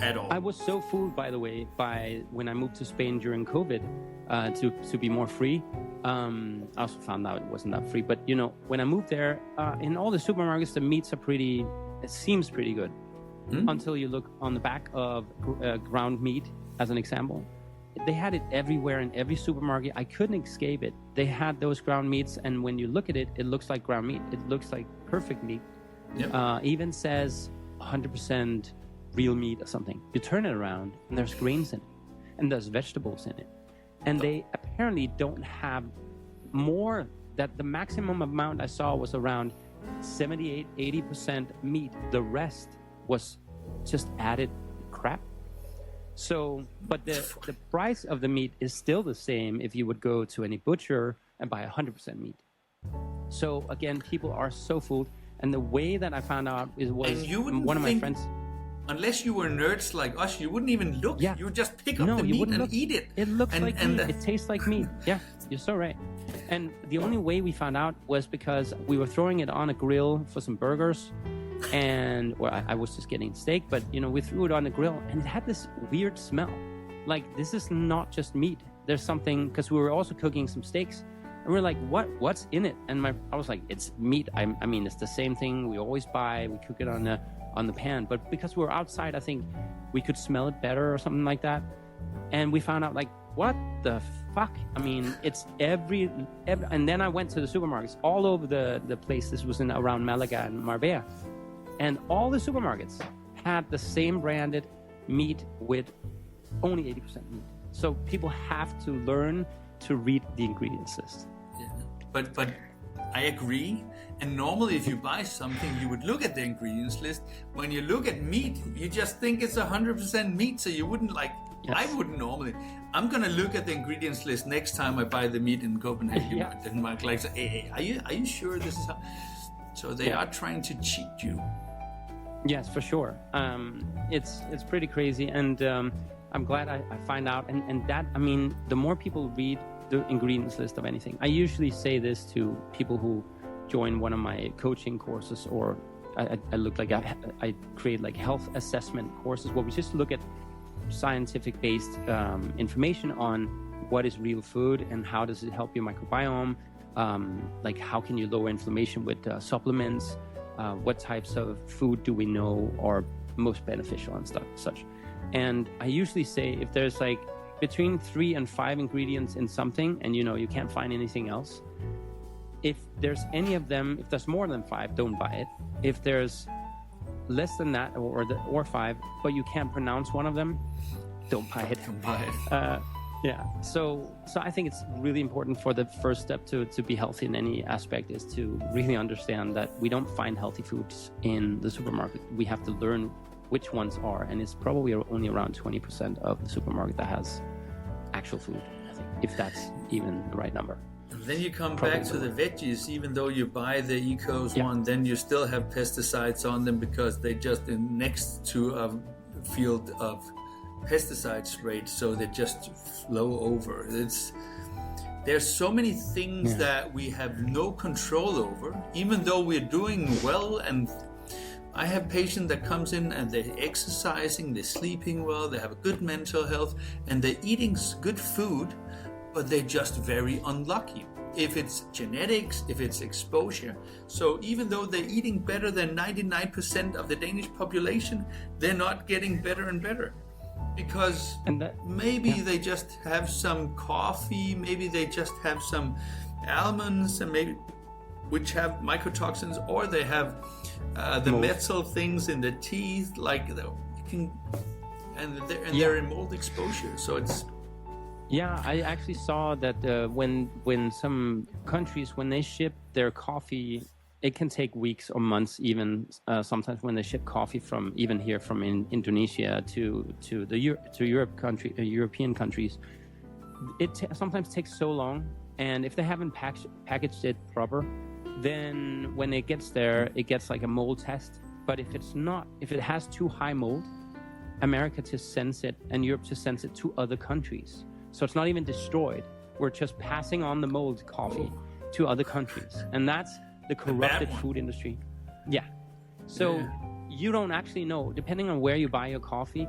at all. I was so fooled, by the way, by when I moved to Spain during COVID to be more free. I also found out it wasn't that free. But, when I moved there, in all the supermarkets, the meats are it seems pretty good. Until you look on the back of ground meat, as an example. They had it everywhere in every supermarket. I couldn't escape it. They had those ground meats, and when you look at it, it looks like ground meat. It looks like perfect meat. Yep. Even says 100% real meat or something. You turn it around and there's grains in it and there's vegetables in it. And they apparently don't have more, that the maximum amount I saw was around 78-80% meat. The rest was just added crap. So, but the price of the meat is still the same if you would go to any butcher and buy 100% meat. So again, people are so fooled. And the way that I found out was one of my friends. Unless you were nerds like us, you wouldn't even look. Yeah. You would just pick up the meat and eat it. It looks like meat. It tastes like meat. Yeah, you're so right. And the only way we found out was because we were throwing it on a grill for some burgers. I was just getting steak, but we threw it on the grill and it had this weird smell. Like, this is not just meat. There's something, because we were also cooking some steaks. And we're like, what's in it? And I was like, it's meat. I mean, it's the same thing we always buy. We cook it on the pan. But because we were outside, I think we could smell it better or something like that. And we found out, like, what the fuck? I mean, it's every and then I went to the supermarkets all over the place. This was around Malaga and Marbella. And all the supermarkets had the same branded meat with only 80% meat. So people have to learn to read the ingredients list. Yeah. But I agree. And normally if you buy something, you would look at the ingredients list. When you look at meat, you just think it's 100% meat. So you wouldn't I wouldn't normally. I'm going to look at the ingredients list next time I buy the meat in Copenhagen or Denmark. Like, say, hey, are you sure this is how? So they are trying to cheat you. Yes, for sure. It's pretty crazy. And I'm glad I find out. And that, I mean, the more people read the ingredients list of anything. I usually say this to people who join one of my coaching courses, or I create like health assessment courses where we just look at scientific based information on what is real food and how does it help your microbiome, like how can you lower inflammation with supplements, what types of food do we know are most beneficial and such. And I usually say if there's like between 3 and 5 ingredients in something and you can't find anything else, if there's any of them, if there's more than 5, don't buy it. If there's less than that or 5, but you can't pronounce one of them, don't buy it. Don't buy it. Yeah. So I think it's really important for the first step to be healthy in any aspect is to really understand that we don't find healthy foods in the supermarket. We have to learn which ones are, and it's probably only around 20% of the supermarket that has actual food, I think, if that's even the right number. Then you come back to the veggies. Even though you buy the Ecos one, then you still have pesticides on them because they just next to a field of pesticide sprayed, so they just flow over. There's so many things that we have no control over, even though we're doing well. And I have patients that comes in and they're exercising, they're sleeping well, they have a good mental health, and they're eating good food, but they're just very unlucky. If it's genetics, if it's exposure. So even though they're eating better than 99% of the Danish population, they're not getting better and better. Because they just have some coffee, maybe they just have some almonds, and maybe which have mycotoxins, or they have the metal things in the teeth, they're in mold exposure. So it's. Yeah, I actually saw that when some countries, when they ship their coffee, it can take weeks or months even, sometimes when they ship coffee from Indonesia to European countries. It sometimes takes so long, and if they haven't packaged it proper, then when it gets there, it gets like a mold test. But if it has too high mold, America just sends it, and Europe just sends it to other countries. So it's not even destroyed. We're just passing on the mold coffee to other countries. And that's the corrupted food industry. Yeah. So you don't actually know, depending on where you buy your coffee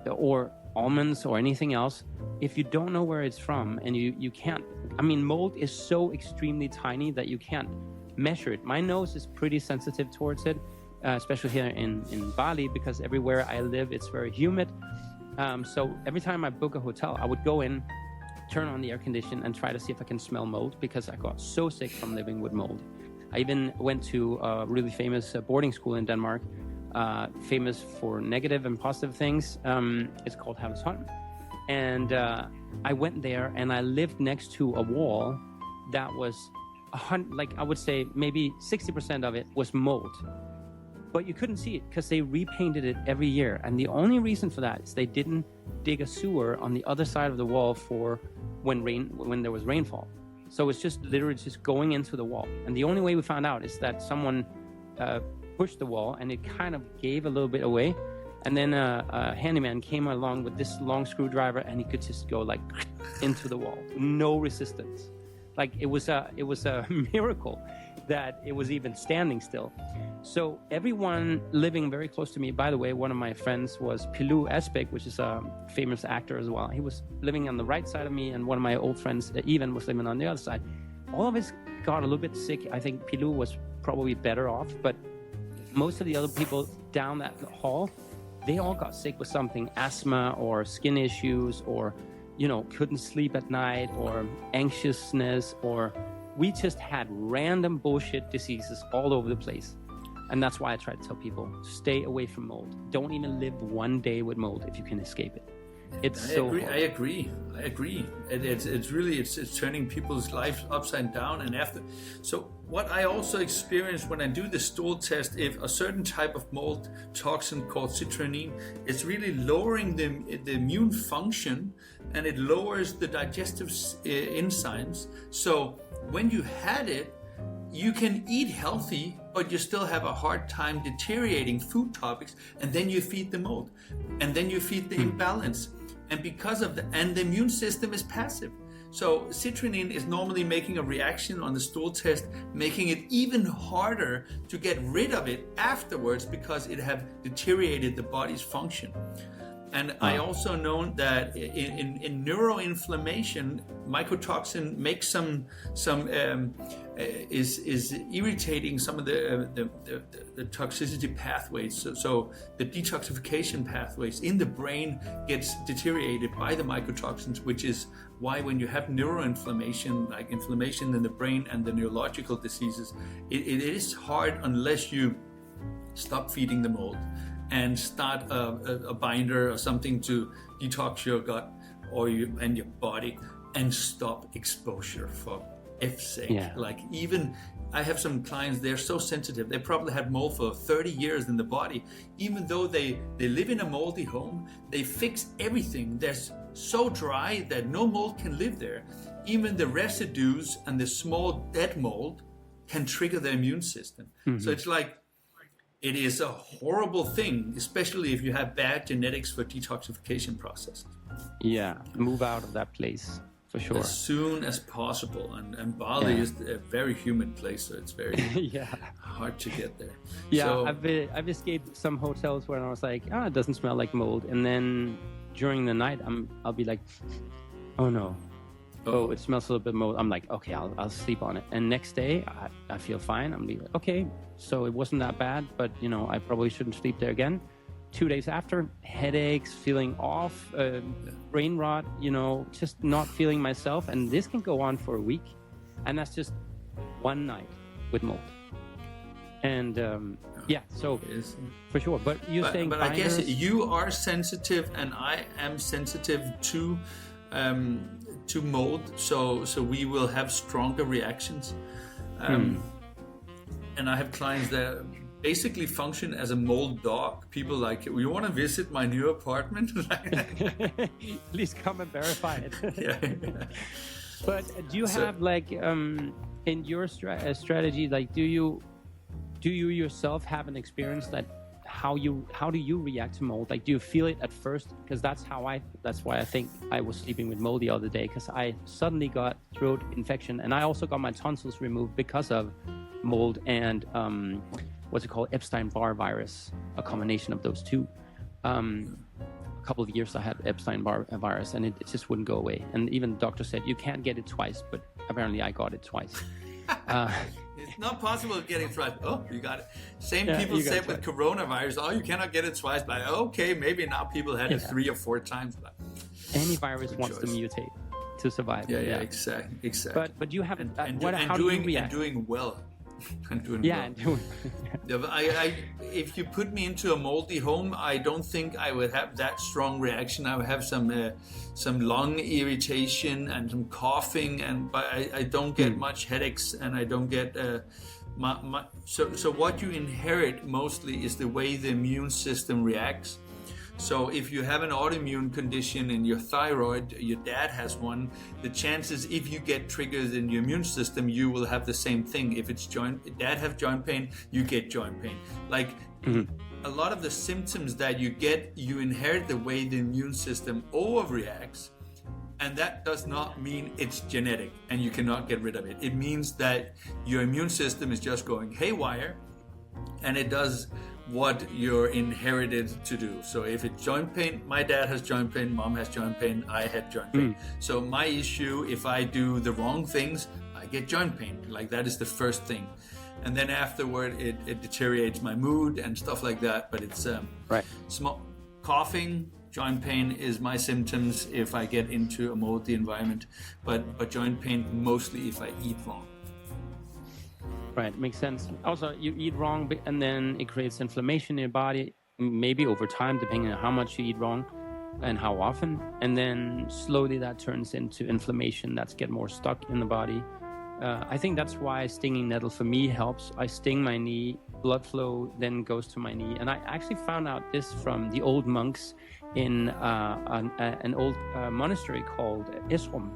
or almonds or anything else, if you don't know where it's from and you can't, mold is so extremely tiny that you can't measure it. My nose is pretty sensitive towards it, especially here in Bali, because everywhere I live, it's very humid. So every time I book a hotel, I would go in, turn on the air condition, and try to see if I can smell mold, because I got so sick from living with mold. I even went to a really famous boarding school in Denmark, famous for negative and positive things. It's called Havsholm. And I went there and I lived next to a wall that was, I would say maybe 60% of it was mold. But you couldn't see it because they repainted it every year. And the only reason for that is they didn't dig a sewer on the other side of the wall for when there was rainfall. So it's just literally just going into the wall. And the only way we found out is that someone pushed the wall and it kind of gave a little bit away. And then a handyman came along with this long screwdriver and he could just go like into the wall. No resistance. Like it was a miracle that it was even standing still. So everyone living very close to me, by the way, one of my friends was Pilu Asbæk, which is a famous actor as well. He was living on the right side of me, and one of my old friends, Ivan, was living on the other side. All of us got a little bit sick. I think Pilu was probably better off, but most of the other people down that hall, they all got sick with something, asthma or skin issues, or, couldn't sleep at night, or anxiousness, or we just had random bullshit diseases all over the place. And that's why I try to tell people, stay away from mold. Don't even live one day with mold if you can escape it. I agree. It's really turning people's lives upside down. And so what I also experience when I do the stool test, if a certain type of mold toxin called citronine, it's really lowering the immune function, and it lowers the digestive enzymes. So when you had it, you can eat healthy, but you still have a hard time deteriorating food topics, and then you feed the mold, and then you feed the imbalance. And because of and the immune system is passive. So citrulline is normally making a reaction on the stool test, making it even harder to get rid of it afterwards because it have deteriorated the body's function. And I also know that in neuroinflammation, mycotoxin makes is irritating some of the toxicity pathways. So the detoxification pathways in the brain gets deteriorated by the mycotoxins, which is why when you have neuroinflammation, like inflammation in the brain and the neurological diseases, it is hard unless you stop feeding the mold and start a binder or something to detox your gut and your body, and stop exposure for F's sake. Yeah. Like, even I have some clients, they're so sensitive. They probably had mold for 30 years in the body. Even though they live in a moldy home, they fix everything. They're so dry that no mold can live there. Even the residues and the small dead mold can trigger the immune system. Mm-hmm. So it's like, it is a horrible thing, especially if you have bad genetics for detoxification processes. Yeah, move out of that place, for sure. As soon as possible. And Bali is a very humid place, so it's very hard to get there. Yeah, so, I've escaped some hotels where I was like, it doesn't smell like mold. And then during the night, I'll be like, oh no. Oh, it smells a little bit mold. I'm like, okay, I'll sleep on it. And next day, I feel fine. I'm like, okay, so it wasn't that bad, but I probably shouldn't sleep there again. 2 days after, headaches, feeling off, brain rot, just not feeling myself. And this can go on for a week. And that's just one night with mold. And so for sure. But you're saying, but I guess you are sensitive, and I am sensitive to mold, so we will have stronger reactions. And I have clients that basically function as a mold dog. People like, you want to visit my new apartment? Please come and verify it. Yeah. But do you have in your strategy, like, do you yourself have an experience that how do you react to mold? Like, do you feel it at first? Because that's why I think I was sleeping with mold the other day, because I suddenly got throat infection, and I also got my tonsils removed because of mold and what's it called, Epstein-Barr virus, a combination of those two. A couple of years I had Epstein-Barr virus, and it just wouldn't go away. And even the doctor said, you can't get it twice, but apparently I got it twice. It's not possible to get it twice. Oh, you got it. Same people said with coronavirus, you cannot get it twice. But okay, maybe now people had it 3 or 4 times. But any virus wants to mutate to survive. Yeah, exactly. But you haven't. How do you react? And doing well. I'm doing well. If you put me into a moldy home, I don't think I would have that strong reaction. I would have some lung irritation and some coughing, but I don't get much headaches, and I don't get so what you inherit mostly is the way the immune system reacts. So if you have an autoimmune condition in your thyroid, your dad has one, the chances if you get triggers in your immune system, you will have the same thing. If it's dad have joint pain, you get joint pain. Like a lot of the symptoms that you get, you inherit the way the immune system overreacts. And that does not mean it's genetic and you cannot get rid of it. It means that your immune system is just going haywire, and it does what you're inherited to do. So if it's joint pain, my dad has joint pain, mom has joint pain, I had joint pain. So my issue, if I do the wrong things, I get joint pain. Like, that is the first thing. And then afterward, it deteriorates my mood and stuff like that. But it's small coughing, joint pain is my symptoms if I get into a moldy environment. But joint pain mostly if I eat wrong. Right, makes sense. Also, you eat wrong, and then it creates inflammation in your body, maybe over time, depending on how much you eat wrong and how often. And then slowly that turns into inflammation that's get more stuck in the body. I think that's why stinging nettle for me helps. I sting my knee, blood flow then goes to my knee. And I actually found out this from the old monks in an old monastery called Esrum.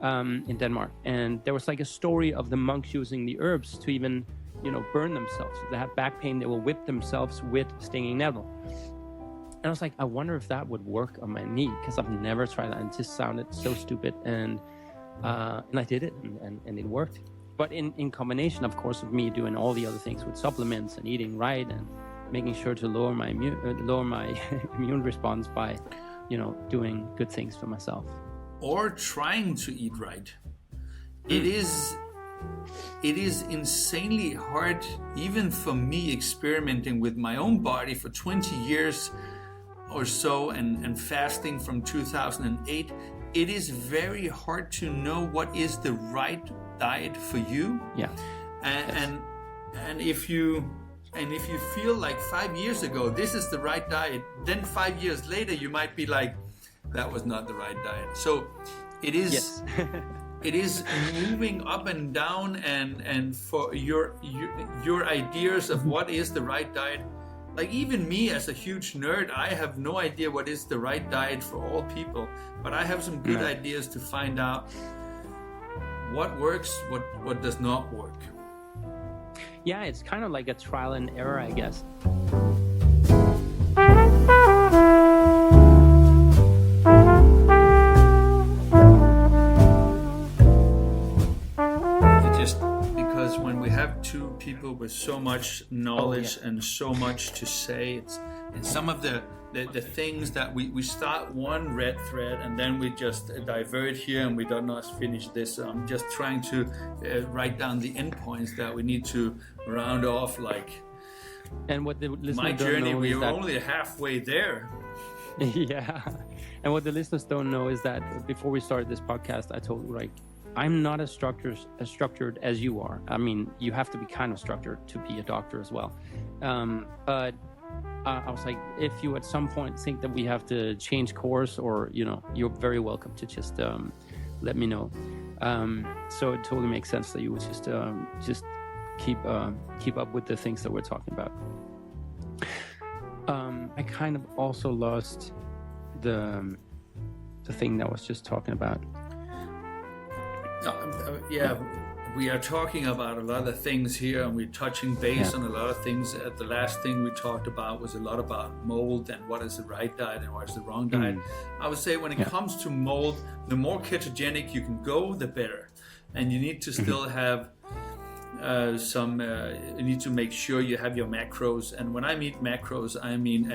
In Denmark, and there was like a story of the monks using the herbs to even, burn themselves. If they had back pain, they will whip themselves with stinging nettle. And I was like, I wonder if that would work on my knee, because I've never tried that, and it just sounded so stupid. And And I did it, and it worked. But in combination, of course, of me doing all the other things with supplements and eating right and making sure to lower my immune response by, doing good things for myself. Or trying to eat right. It is insanely hard, even for me, experimenting with my own body for 20 years or so and fasting from 2008. It is very hard to know what is the right diet for you. Yeah. And if you feel like 5 years ago this is the right diet, then 5 years later you might be like, that was not the right diet. So it is. Yes. It is moving up and down, and for your ideas of what is the right diet. Like even me as a huge nerd, I have no idea what is the right diet for all people, but I have some good ideas to find out what works, what does not work. Yeah, it's kind of like a trial and error, I guess. Because when we have two people with so much knowledge and so much to say, it's some of the things that we start one red thread and then we just divert here and we don't know finish this. So I'm just trying to write down the endpoints that we need to round off. Like, and what the listener my journey, don't know we is are only halfway there. Yeah, and what the listeners don't know is that before we started this podcast, I told Ulrich, I'm not as structured as you are. I mean, you have to be kind of structured to be a doctor as well. But I was like, if you at some point think that we have to change course, or you're very welcome to just let me know. So it totally makes sense that you would just keep up with the things that we're talking about. I kind of also lost the thing that I was just talking about. Yeah, we are talking about a lot of things here, and we're touching base on a lot of things. The last thing we talked about was a lot about mold and what is the right diet and what is the wrong diet. I would say when it comes to mold, the more ketogenic you can go, the better. And you need to still have you need to make sure you have your macros. And when I mean macros, I mean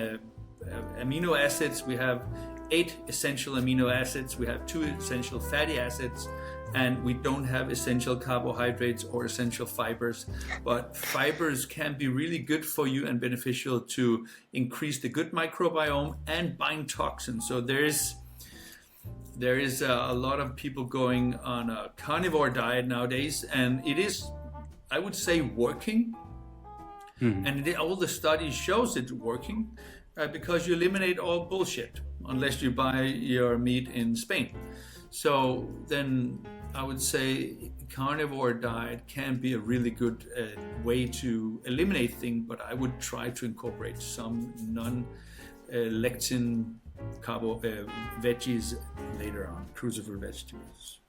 amino acids. We have 8 essential amino acids. We have 2 essential fatty acids. And we don't have essential carbohydrates or essential fibers, but fibers can be really good for you and beneficial to increase the gut microbiome and bind toxins. So there is a lot of people going on a carnivore diet nowadays, and it is, I would say, working. And all the studies shows it working because you eliminate all bullshit unless you buy your meat in Spain. So then I would say carnivore diet can be a really good way to eliminate things, but I would try to incorporate some non-lectin veggies later on, cruciferous vegetables.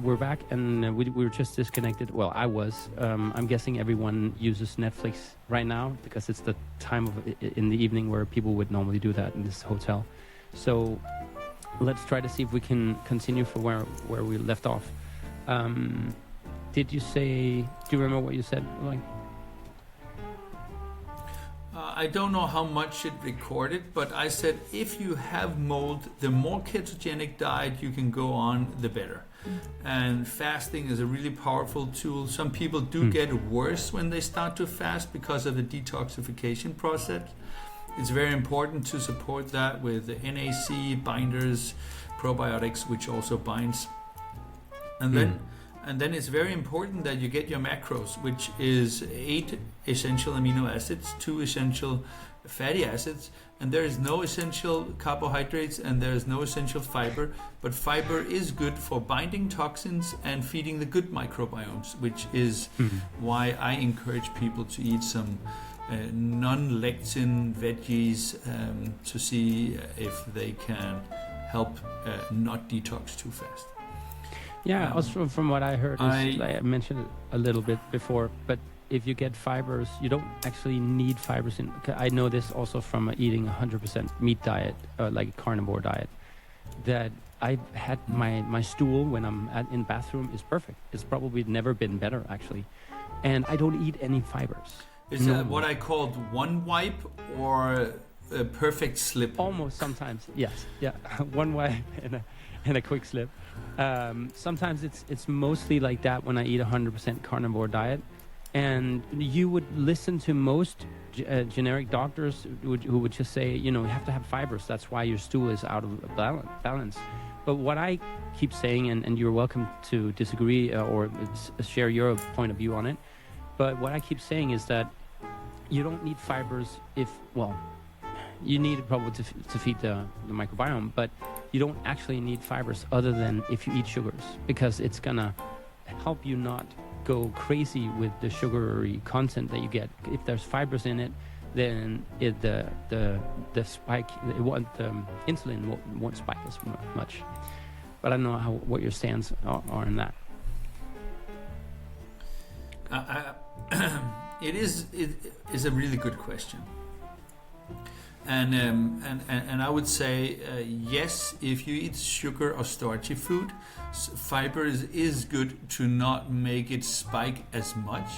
We're back, and we were just disconnected. Well, I was. I'm guessing everyone uses Netflix right now because it's the time in the evening where people would normally do that in this hotel. So let's try to see if we can continue from where we left off. Did you say? Do you remember what you said? I don't know how much it recorded, but I said if you have mold, the more ketogenic diet you can go on, the better. And fasting is a really powerful tool. Some people do get worse when they start to fast because of the detoxification process. It's very important to support that with the NAC binders, probiotics, which also binds. And then it's very important that you get your macros, which is 8 essential amino acids, 2 essential fatty acids, and there is no essential carbohydrates and there is no essential fiber, but fiber is good for binding toxins and feeding the good microbiomes, which is why I encourage people to eat some non-lectin veggies to see if they can help not detox too fast. Yeah, also from what I heard, I mentioned it a little bit before, but if you get fibers, you don't actually need fibers in. I know this also from eating 100% meat diet, like a carnivore diet, that I've had my stool when I'm in bathroom is perfect. It's probably never been better, actually. And I don't eat any fibers. Is that what I called one wipe or a perfect slip? Almost sometimes, yes. Yeah, one wipe and a quick slip. Sometimes it's mostly like that when I eat 100% carnivore diet. And you would listen to most generic doctors who would just say, you have to have fibers. That's why your stool is out of balance. But what I keep saying, and you're welcome to disagree or share your point of view on it, but what I keep saying is that you don't need fibers you need it probably to feed the microbiome, but you don't actually need fibers other than if you eat sugars, because it's gonna help you not go crazy with the sugary content that you get. If there's fibers in it, then the spike, insulin won't spike as much. But I don't know what your stance are in that. It is a really good question. And I would say yes, if you eat sugar or starchy food, fiber is good to not make it spike as much.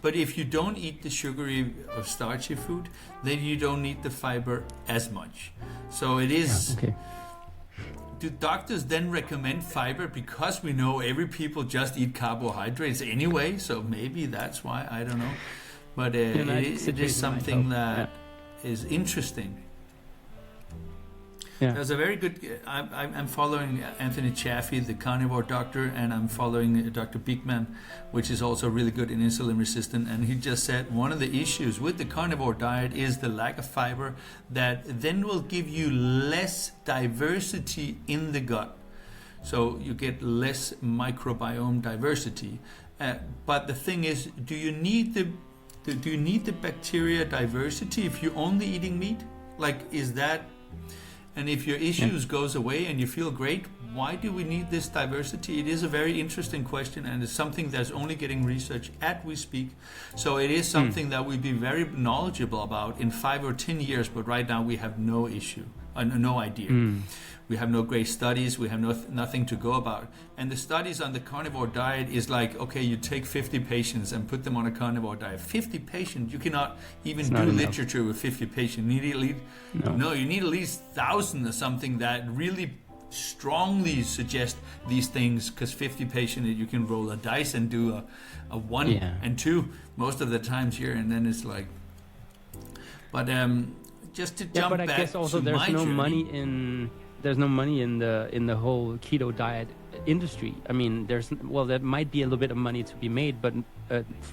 But if you don't eat the sugary or starchy food, then you don't need the fiber as much. So it is. Yeah, okay. Do doctors then recommend fiber because we know every people just eat carbohydrates anyway? So maybe that's why, I don't know. But it is something that is interesting. Yeah. There's a very good. I'm following Anthony Chaffee, the carnivore doctor, and I'm following Dr. Beekman, which is also really good in insulin resistant. And he just said one of the issues with the carnivore diet is the lack of fiber, that then will give you less diversity in the gut. So you get less microbiome diversity. But the thing is, do you need the bacteria diversity if you're only eating meat? Like, is that? And if your issues goes away and you feel great, why do we need this diversity? It is a very interesting question, and it's something that's only getting researched as we speak. So it is something that we'd be very knowledgeable about in 5 or 10 years, but right now we have no idea. We have no great studies. We have nothing to go about. And the studies on the carnivore diet is like, okay, you take 50 patients and put them on a carnivore diet. 50 patients, you cannot even do literature with 50 patients. You need at least 1,000 or something that really strongly suggest these things, because 50 patients, you can roll a dice and do a 1 and 2 most of the times here, and then it's like, but just to jump but I back guess also to there's my no journey. There's no money in the whole keto diet industry. I mean, there might be a little bit of money to be made, but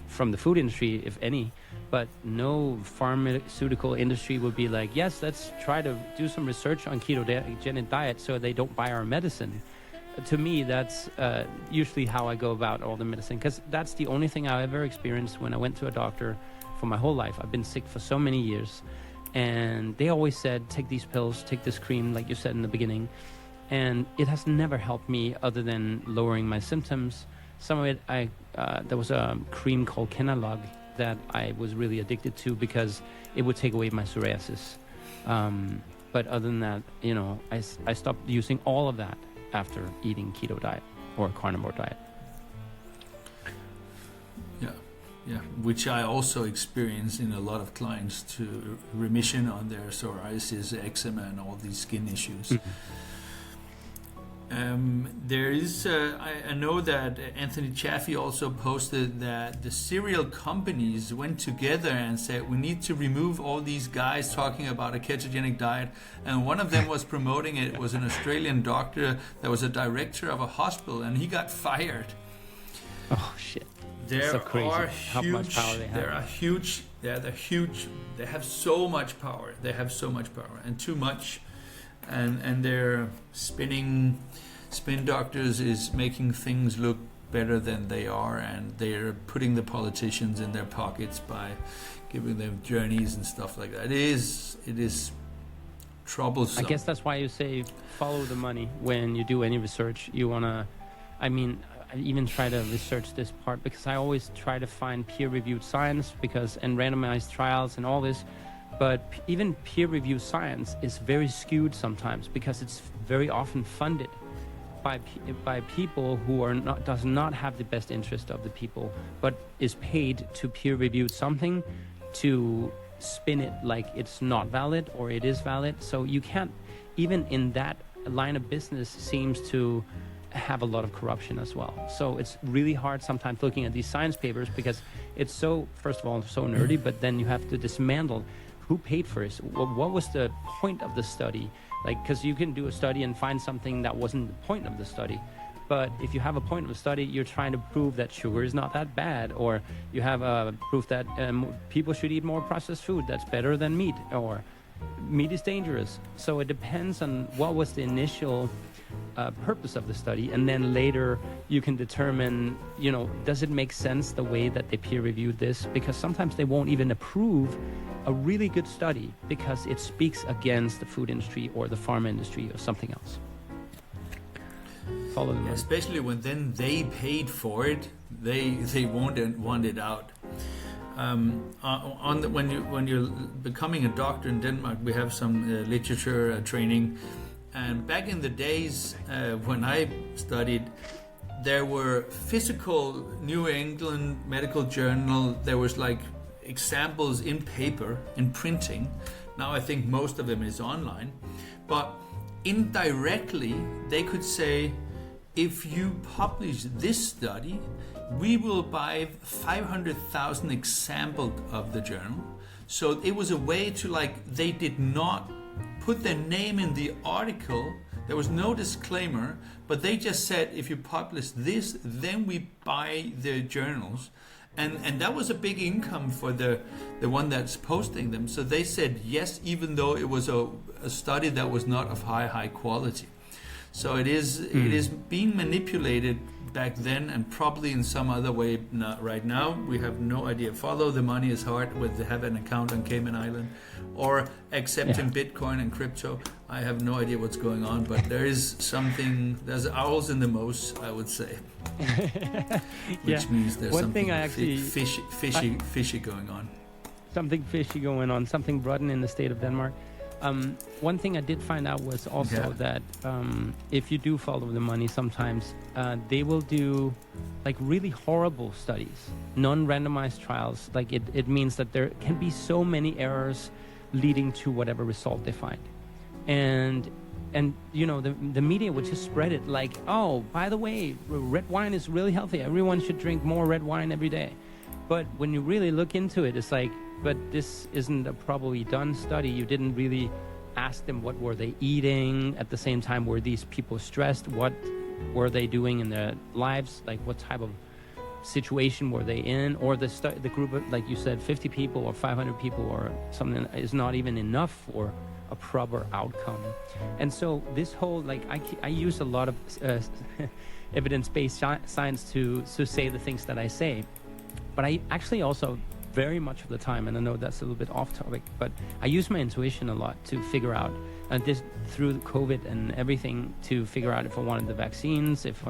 from the food industry, if any. But no pharmaceutical industry would be like, yes, let's try to do some research on ketogenic diet so they don't buy our medicine. To me, that's usually how I go about all the medicine, because that's the only thing I've ever experienced when I went to a doctor for my whole life. I've been sick for so many years. And they always said, take these pills, take this cream, like you said in the beginning. And it has never helped me other than lowering my symptoms. Some of it, there was a cream called Kenalog that I was really addicted to because it would take away my psoriasis. But other than that, I stopped using all of that after eating keto diet or carnivore diet. Yeah, which I also experience in a lot of clients, to remission on their psoriasis, eczema, and all these skin issues. There is, I know that Anthony Chaffee also posted that the cereal companies went together and said, we need to remove all these guys talking about a ketogenic diet. And one of them was promoting it, was an Australian doctor that was a director of a hospital, and he got fired. Oh, shit. There so crazy are how huge, much power they have. They're huge. They're huge. They have so much power. They have so much power, and too much. And they're spin doctors is making things look better than they are, and they're putting the politicians in their pockets by giving them journeys and stuff like that. It is troublesome. I guess that's why you say follow the money when you do any research. You wanna, I mean, even try to research this part, because I always try to find peer-reviewed science and randomized trials and all this. But even peer-reviewed science is very skewed sometimes, because it's very often funded by people who does not have the best interest of the people, but is paid to peer-review something to spin it like it's not valid or it is valid. So you can't, even in that line of business, seems to have a lot of corruption as well. So it's really hard sometimes looking at these science papers, because it's so, first of all, so nerdy, but then you have to dismantle who paid for this. What was the point of the study? Like, because you can do a study and find something that wasn't the point of the study. But if you have a point of the study, you're trying to prove that sugar is not that bad, or you have proof that people should eat more processed food that's better than meat, or meat is dangerous. So it depends on what was the initial purpose of the study, and then later you can determine, does it make sense the way that they peer reviewed this? Because sometimes they won't even approve a really good study because it speaks against the food industry or the pharma industry or something else. Follow them. Especially when then they paid for it, they want it out. When you're becoming a doctor in Denmark, we have some literature training, and back in the days when I studied, there were physical New England Medical Journal. There was like examples in paper, in printing. Now I think most of them is online, but indirectly they could say, if you publish this study, we will buy 500,000 examples of the journal. So it was a way to, they did not put their name in the article. There was no disclaimer, but they just said, if you publish this, then we buy the journals. And that was a big income for the one that's posting them. So they said yes, even though it was a study that was not of high quality. So it is being manipulated back then, and probably in some other way not right now. We have no idea. Follow the money is hard with have an account on Cayman Island or accepting Bitcoin and crypto. I have no idea what's going on, but there's owls in the mouse, I would say. Which means there's something fishy going on. Something fishy going on, something rotten in the state of Denmark. One thing I did find out was also that if you do follow the money, sometimes they will do really horrible studies, non-randomized trials. It means that there can be so many errors leading to whatever result they find. And the media would just spread it like, oh, by the way, red wine is really healthy. Everyone should drink more red wine every day. But when you really look into it, it's like, but this isn't a probably done study. You didn't really ask them what were they eating. At the same time, were these people stressed? What were they doing in their lives? Like, what type of situation were they in? Or the group of, like you said, 50 people or 500 people or something is not even enough for a proper outcome. And so this whole, I use a lot of evidence-based science to say the things that I say. But I actually also, very much of the time, and I know that's a little bit off topic, but I use my intuition a lot to figure out, this through COVID and everything, to figure out if I wanted the vaccines, if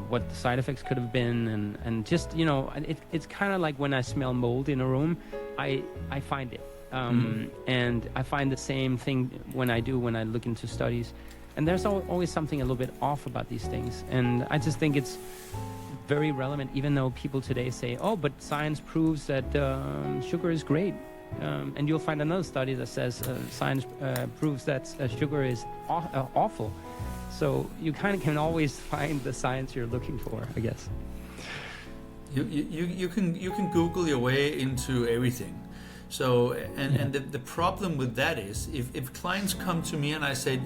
what the side effects could have been, and just, it's kind of like when I smell mold in a room, I find it. And I find the same thing when I look into studies. And there's always something a little bit off about these things. And I just think it's very relevant, even though people today say, oh, but science proves that sugar is great. And you'll find another study that says science proves that sugar is awful. So you kind of can always find the science you're looking for, I guess. You can Google your way into everything. So and the problem with that is if clients come to me and I said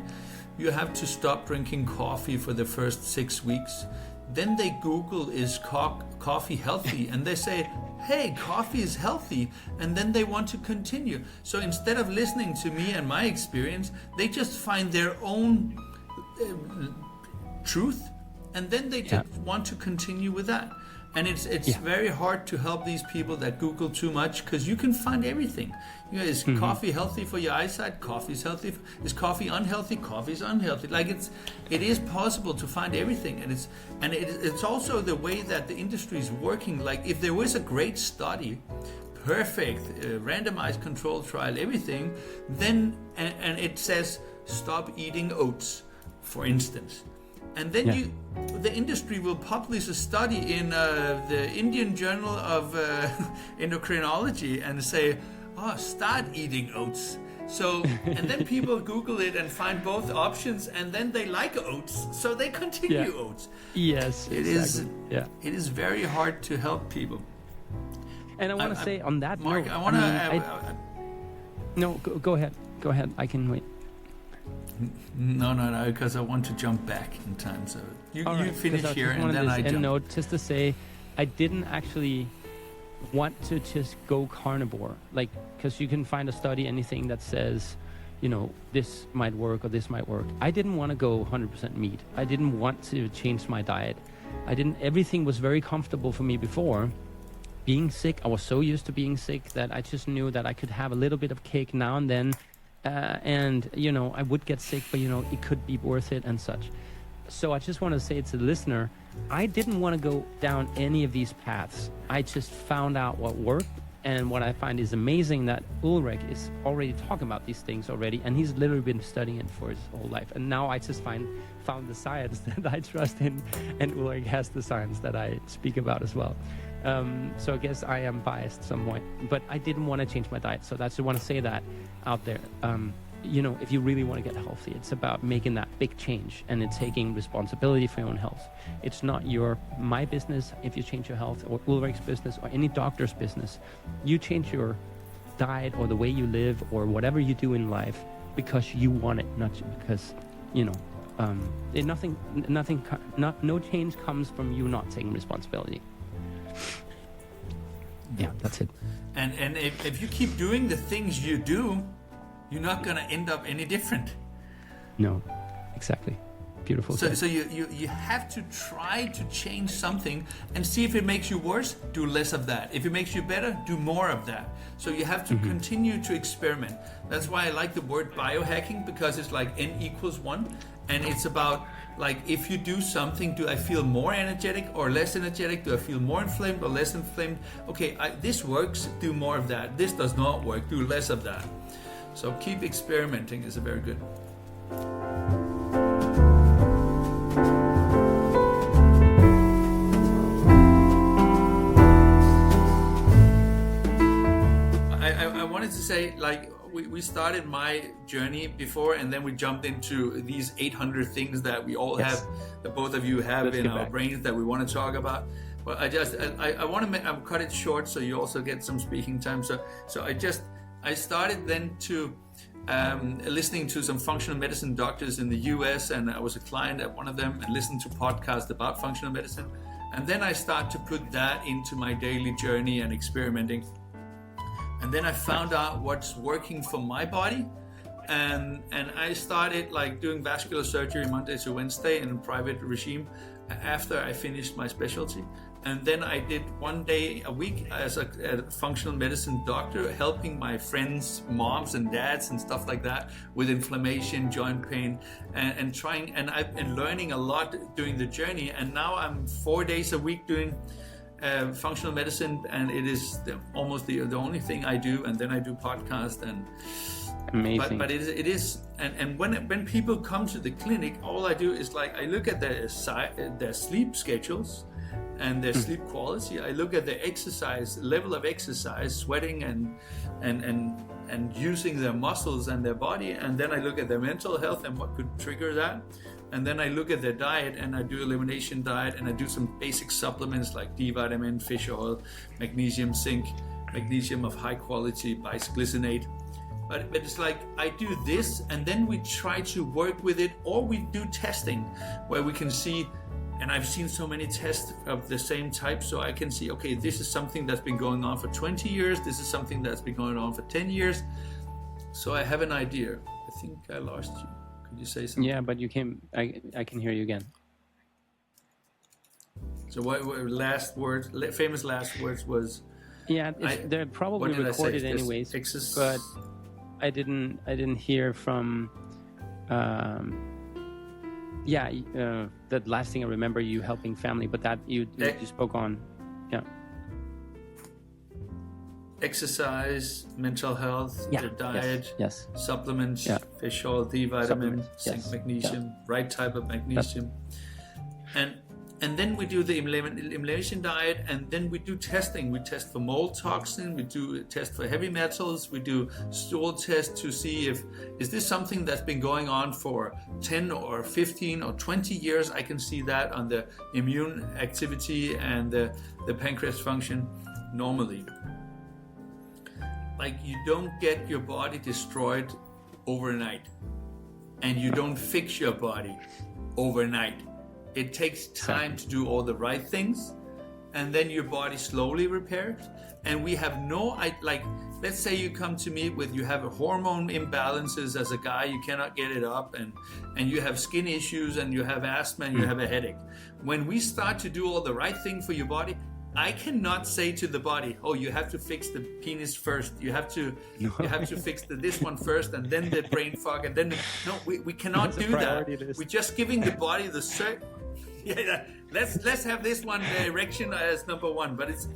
you have to stop drinking coffee for the first 6 weeks, then they Google, is coffee healthy? And they say, hey, coffee is healthy. And then they want to continue. So instead of listening to me and my experience, they just find their own truth. and then they just want to continue with that. And it's very hard to help these people that Google too much, because you can find everything. You know, is coffee healthy for your eyesight? Coffee's healthy. Is coffee unhealthy? Coffee's unhealthy. Like it is possible to find everything, and it's also the way that the industry is working. Like if there was a great study, perfect randomized control trial, everything, then and it says stop eating oats, for instance. And then the industry will publish a study in the Indian Journal of Endocrinology and say, start eating oats. So, and then people Google it and find both options, and then they like oats, so they continue oats. Yes, it exactly. It is very hard to help people. And I want to say on that Mark, note, I want to... No, go ahead. Go ahead. I can wait. No, because I want to jump back in time. So you finish here, and then I jump. Note, just to say, I didn't actually want to just go carnivore, like, because you can find a study, anything that says, you know, this might work or this might work. I didn't want to go 100% meat. I didn't want to change my diet. Everything was very comfortable for me before. Being sick, I was so used to being sick that I just knew that I could have a little bit of cake now and then. And, you know, I would get sick, but, you know, it could be worth it and such. So I just want to say to the listener, I didn't want to go down any of these paths. I just found out what worked. And what I find is amazing that Ulrich is already talking about these things already. And he's literally been studying it for his whole life. And now I just found the science that I trust in. And Ulrich has the science that I speak about as well. So I guess I am biased somewhat, but I didn't want to change my diet. So I just want to say that out there. You know, if you really want to get healthy, it's about making that big change and it's taking responsibility for your own health. It's not my business if you change your health, or Ulrich's business, or any doctor's business. You change your diet or the way you live or whatever you do in life because you want it, not because, you know, no change comes from you not taking responsibility. Yeah, that's it. And if you keep doing the things you do, you're not going to end up any different. No, exactly. Beautiful. So you have to try to change something and see if it makes you worse, do less of that. If it makes you better, do more of that. So you have to continue to experiment. That's why I like the word biohacking, because it's like N=1. And it's about, like, if you do something, do I feel more energetic or less energetic? Do I feel more inflamed or less inflamed? Okay, this works, do more of that. This does not work, do less of that. So keep experimenting is a very good. I wanted to say, like, we started my journey before, and then we jumped into these 800 things that we all have, that both of you have in our brains that we want to talk about. But I want to cut it short so you also get some speaking time. So I started then to listening to some functional medicine doctors in the US, and I was a client at one of them and listened to podcasts about functional medicine. And then I start to put that into my daily journey and experimenting. And then I found out what's working for my body. And I started like doing vascular surgery Monday to Wednesday in a private regime after I finished my specialty. And then I did 1 day a week as a functional medicine doctor, helping my friends, moms and dads and stuff like that with inflammation, joint pain, and trying, and I've been learning a lot during the journey. And now I'm 4 days a week doing functional medicine, and it is almost the only thing I do. And then I do podcasts and amazing. But it is, and when people come to the clinic, all I do is like I look at their sleep schedules and their sleep quality. I look at their exercise level of exercise, sweating and using their muscles and their body, and then I look at their mental health and what could trigger that. And then I look at their diet, and I do elimination diet, and I do some basic supplements like D vitamin, fish oil, magnesium, zinc, magnesium of high quality, bisglycinate. But it's like I do this, and then we try to work with it, or we do testing where we can see, and I've seen so many tests of the same type, so I can see, okay, this is something that's been going on for 20 years, this is something that's been going on for 10 years. So I have an idea. I think I lost you. Could you say something? Yeah, but you came. I can hear you again. So what last words, famous last words was? Yeah, they're probably recorded anyways, but I didn't hear from. That last thing I remember you helping family, but that you spoke on. Yeah. Exercise, mental health, your diet, supplements, fish oil, D vitamin, zinc, magnesium, right type of magnesium, and then we do the elimination diet, and then we do testing. We test for mold toxin, we do test for heavy metals, we do stool tests to see is this something that's been going on for 10 or 15 or 20 years. I can see that on the immune activity and the pancreas function normally. Like, you don't get your body destroyed overnight, and you don't fix your body overnight. It takes time to do all the right things, and then your body slowly repairs. And we have let's say you come to me with, you have a hormone imbalances as a guy, you cannot get it up, and you have skin issues, and you have asthma, and you have a headache. When we start to do all the right thing for your body, I cannot say to the body, oh, you have to fix the penis first. You have to fix this one first, and then the brain fog, and then we cannot do that. We're just giving the body the let's have this one, the erection as number one, but it's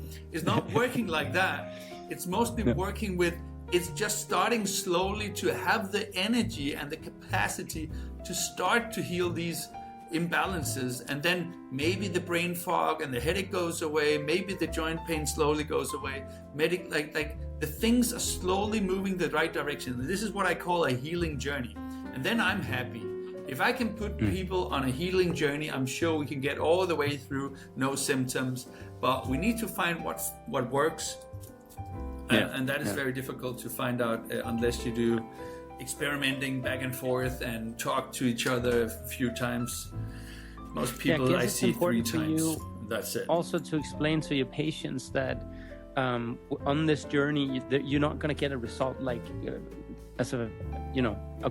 not working like that. It's mostly working with, it's just starting slowly to have the energy and the capacity to start to heal these imbalances, and then maybe the brain fog and the headache goes away, maybe the joint pain slowly goes away. Like the things are slowly moving the right direction. This is what I call a healing journey, and then I'm happy. If I can put people on a healing journey, I'm sure we can get all the way through, no symptoms, but we need to find what works, and that is very difficult to find out unless you do experimenting back and forth and talk to each other a few times. Most people I see 3 times. That's it. Also, to explain to your patients that on this journey, you're not going to get a result as a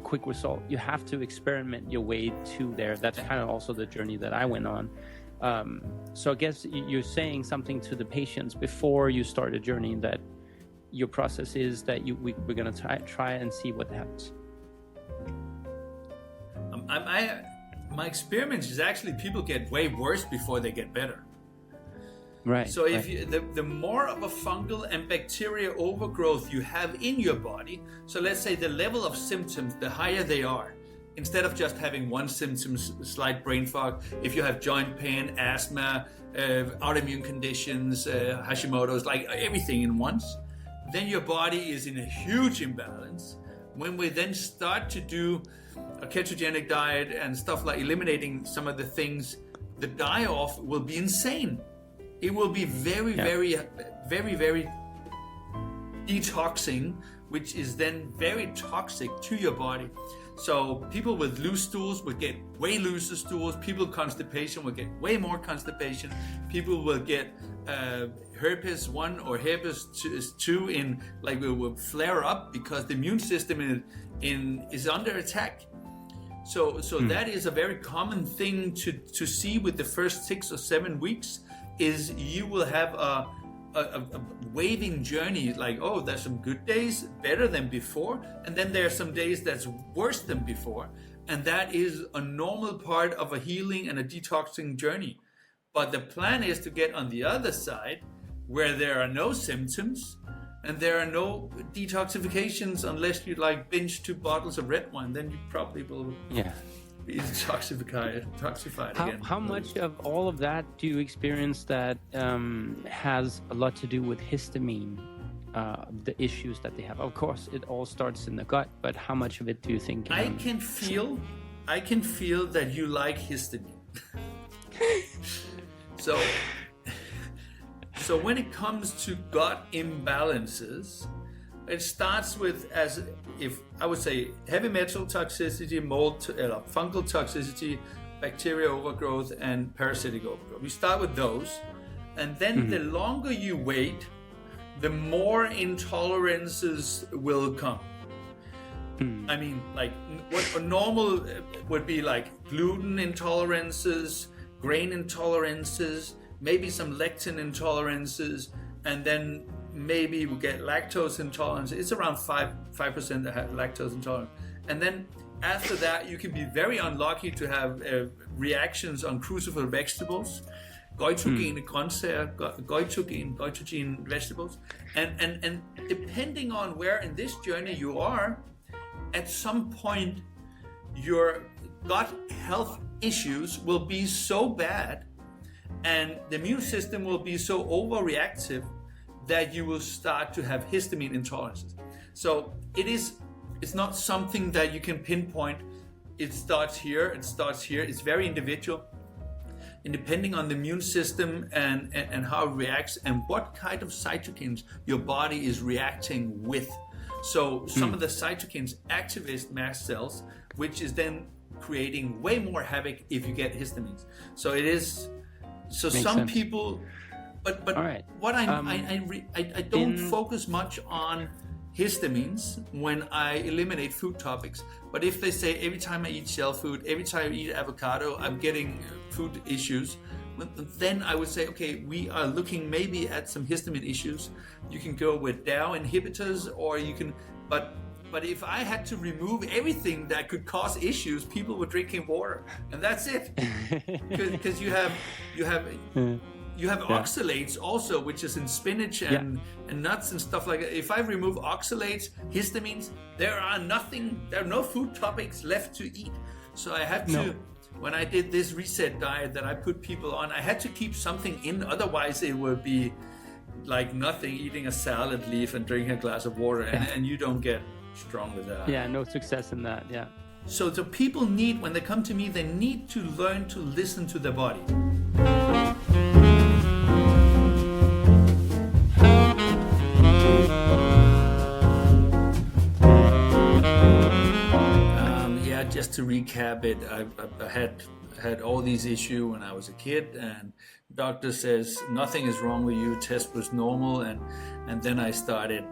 quick result. You have to experiment your way to there. That's kind of also the journey that I went on. So I guess you're saying something to the patients before you start a journey, that your process is that we're going to try and see what happens. My experience is actually people get way worse before they get better. Right. So if the more of a fungal and bacteria overgrowth you have in your body, so let's say the level of symptoms, the higher they are, instead of just having one symptom, slight brain fog, if you have joint pain, asthma, autoimmune conditions, Hashimoto's, like everything in once, then your body is in a huge imbalance. When we then start to do a ketogenic diet and stuff like eliminating some of the things, the die-off will be insane. It will be very, very, very, very detoxing, which is then very toxic to your body. So people with loose stools will get way looser stools. People with constipation will get way more constipation. People will get herpes 1 or herpes 2 will flare up because the immune system is under attack. So that is a very common thing to see with the first 6 or 7 weeks, is you will have a waving journey, like, oh, there's some good days, better than before, and then there are some days that's worse than before. And that is a normal part of a healing and a detoxing journey. But the plan is to get on the other side, where there are no symptoms and there are no detoxifications, unless you binge 2 bottles of red wine, then you probably will be detoxified again. How much of all of that do you experience that has a lot to do with histamine, the issues that they have? Of course, it all starts in the gut, but how much of it do you think? I can feel that you like histamine. So when it comes to gut imbalances, it starts with, as if I would say, heavy metal toxicity, mold, fungal toxicity, bacteria overgrowth, and parasitic overgrowth. We start with those, and then the longer you wait, the more intolerances will come. I mean, like what normal would be like gluten intolerances, grain intolerances, maybe some lectin intolerances, and then maybe we get lactose intolerance. It's around 5% that have lactose intolerance. And then after that, you can be very unlucky to have reactions on cruciferous vegetables, goitogene grøntsager, goitogen vegetables. And depending on where in this journey you are, at some point, your gut health issues will be so bad and the immune system will be so overreactive that you will start to have histamine intolerances. So it's not something that you can pinpoint. It starts here, it's very individual. And depending on the immune system and how it reacts and what kind of cytokines your body is reacting with. So some of the cytokines activate mast cells, which is then creating way more havoc if you get histamines. So it is. So Makes some sense. people, but right. what I don't focus much on histamines when I eliminate food topics. But if they say every time I eat shell food, every time I eat avocado, I'm getting food issues, then I would say, okay, we are looking maybe at some histamine issues. You can go with DAO inhibitors, or you can, but if I had to remove everything that could cause issues, people were drinking water, and that's it. Because you have oxalates also, which is in spinach and nuts and stuff like that. If I remove oxalates, histamines, there are no food topics left to eat. So I had to, when I did this reset diet that I put people on, I had to keep something in, otherwise it would be like nothing, eating a salad leaf and drinking a glass of water, and you don't get strong with that. Yeah, no success in that, yeah. So the people need, when they come to me, they need to learn to listen to their body. Just to recap it, I had all these issues when I was a kid, and doctor says nothing is wrong with you, test was normal, and then I started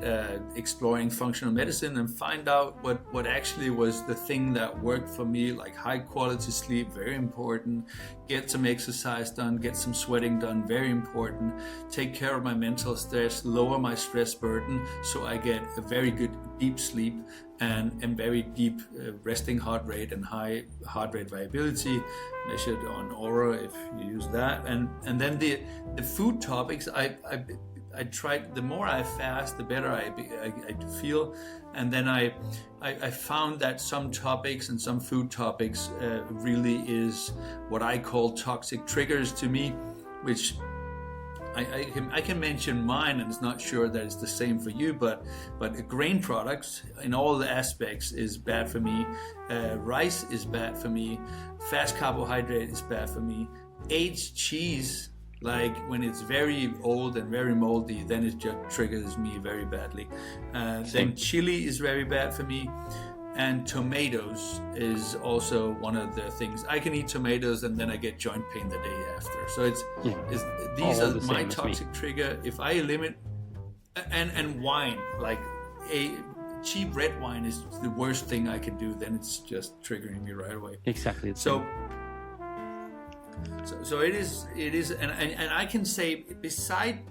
exploring functional medicine and find out what actually was the thing that worked for me, like high quality sleep, very important, get some exercise done, get some sweating done, very important, take care of my mental stress, lower my stress burden so I get a very good deep sleep and very deep resting heart rate and high heart rate variability measured on Aura if you use that. And then the food topics, I tried, the more I fast, the better I feel. And then I found that some topics and some food topics really is what I call toxic triggers to me, which I can mention mine, and it's not sure that it's the same for you, but grain products in all the aspects is bad for me. Rice is bad for me. Fast carbohydrate is bad for me. Aged cheese, like when it's very old and very moldy, then it just triggers me very badly. Then chili is very bad for me. And tomatoes is also one of the things. I can eat tomatoes and then I get joint pain the day after. So these are my toxic trigger. If I eliminate, and wine, like a cheap red wine is the worst thing I can do. Then it's just triggering me right away. Exactly. So it is, and I can say beside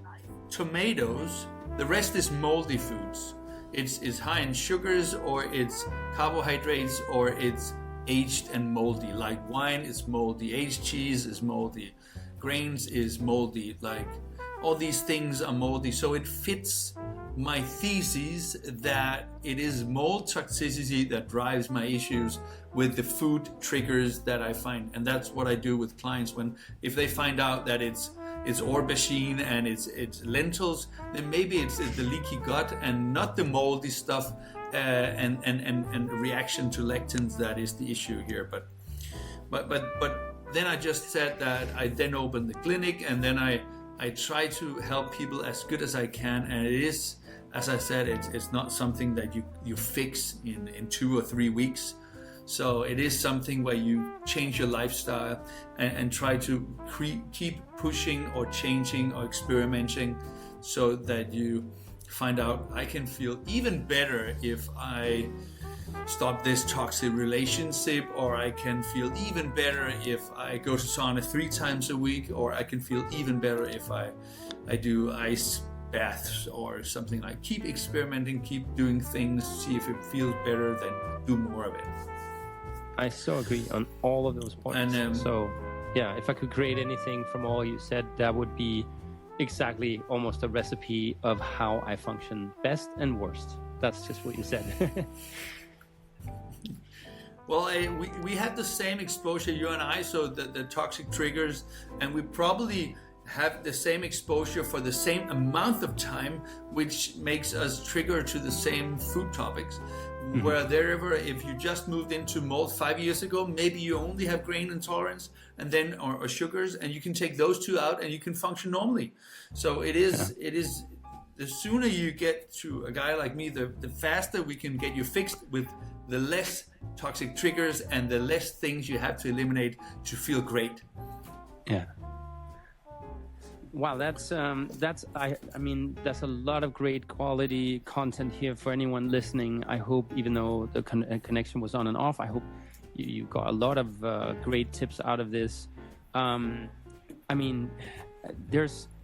tomatoes, the rest is moldy foods. It's high in sugars, or it's carbohydrates, or it's aged and moldy. Like wine is moldy, aged cheese is moldy, grains is moldy, like all these things are moldy. So it fits my thesis that it is mold toxicity that drives my issues with the food triggers that I find. And that's what I do with clients if they find out that it's aubergine and it's lentils, then maybe it's the leaky gut and not the moldy stuff and reaction to lectins that is the issue here. But then I just said that I then opened the clinic, and then I try to help people as good as I can, and it is, as I said, it's not something that you fix in 2 or 3 weeks. So it is something where you change your lifestyle and try to keep pushing or changing or experimenting so that you find out I can feel even better if I stop this toxic relationship, or I can feel even better if I go to sauna 3 times a week, or I can feel even better if I do ice baths or something. Like, keep experimenting, keep doing things, see if it feels better, then do more of it. I so agree on all of those points. And so yeah, if I could create anything from all you said, that would be exactly almost a recipe of how I function best and worst. That's just what you said. Well, we had the same exposure, you and I, so the toxic triggers, and we probably have the same exposure for the same amount of time, which makes us trigger to the same food topics. Mm-hmm. Wherever, if you just moved into mold 5 years ago, maybe you only have grain intolerance and then or sugars, and you can take those 2 out and you can function normally. So it is the sooner you get to a guy like me, the faster we can get you fixed with the less toxic triggers and the less things you have to eliminate to feel great. Yeah. Wow, that's I mean, that's a lot of great quality content here for anyone listening. I hope, even though the connection was on and off, I hope you got a lot of great tips out of this. I mean,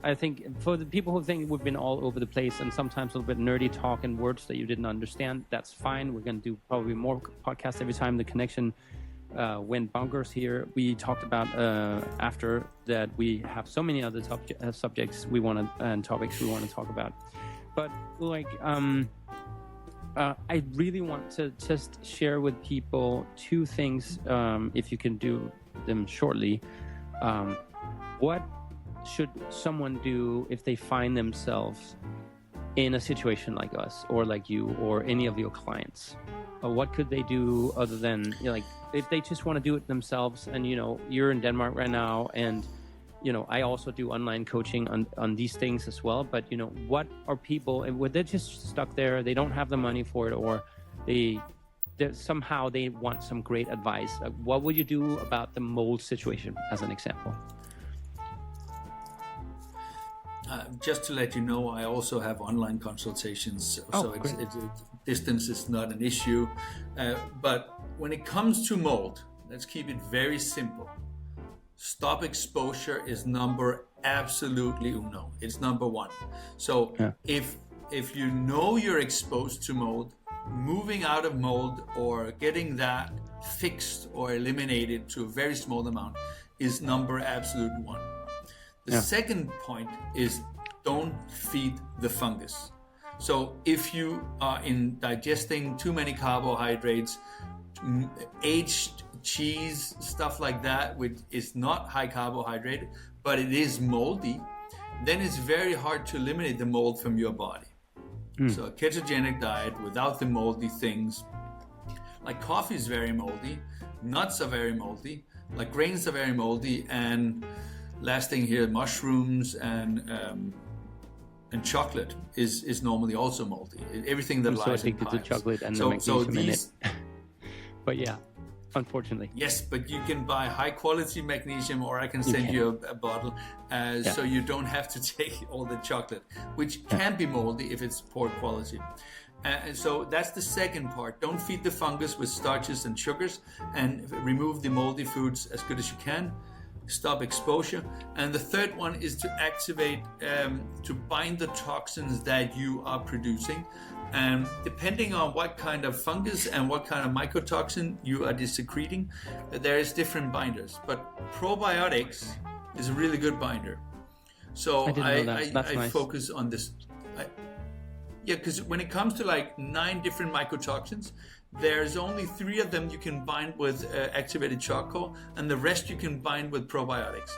I think for the people who think we've been all over the place and sometimes a little bit nerdy talk and words that you didn't understand, that's fine. We're going to do probably more podcasts every time the connection went bonkers here. We talked about after that we have so many other subjects we want to and topics we want to talk about. But like, I really want to just share with people 2 things, if you can do them shortly. What should someone do if they find themselves in a situation like us or like you or any of your clients? What could they do other than, you know, like, if they just want to do it themselves? And, you know, you're in Denmark right now, and, you know, I also do online coaching on these things as well. But, you know, what are people, and they're just stuck there, they don't have the money for it, or somehow they want some great advice. What would you do about the mold situation, as an example? Just to let you know, I also have online consultations, so distance is not an issue. But when it comes to mold, let's keep it very simple. Stop exposure is absolutely uno. It's number 1. So if you know you're exposed to mold, moving out of mold or getting that fixed or eliminated to a very small amount is absolute 1. The second point is, don't feed the fungus. So if you are digesting too many carbohydrates, aged cheese, stuff like that, which is not high carbohydrate, but it is moldy, then it's very hard to eliminate the mold from your body. So a ketogenic diet without the moldy things, like coffee is very moldy, nuts are very moldy, like grains are very moldy, and last thing here, mushrooms and chocolate is normally also moldy. Everything that lies in pipes. So addicted to chocolate and the magnesium in it. But yeah, unfortunately. Yes, but you can buy high quality magnesium, or I can send you a bottle, so you don't have to take all the chocolate, which can be moldy if it's poor quality. So that's the second part. Don't feed the fungus with starches and sugars, and remove the moldy foods as good as you can. Stop exposure. And the third one is to activate, to bind the toxins that you are producing. And depending on what kind of fungus and what kind of mycotoxin you are secreting, there is different binders. But probiotics is a really good binder. So I focus on this. Because when it comes to like 9 different mycotoxins, there's only 3 of them you can bind with activated charcoal, and the rest you can bind with probiotics.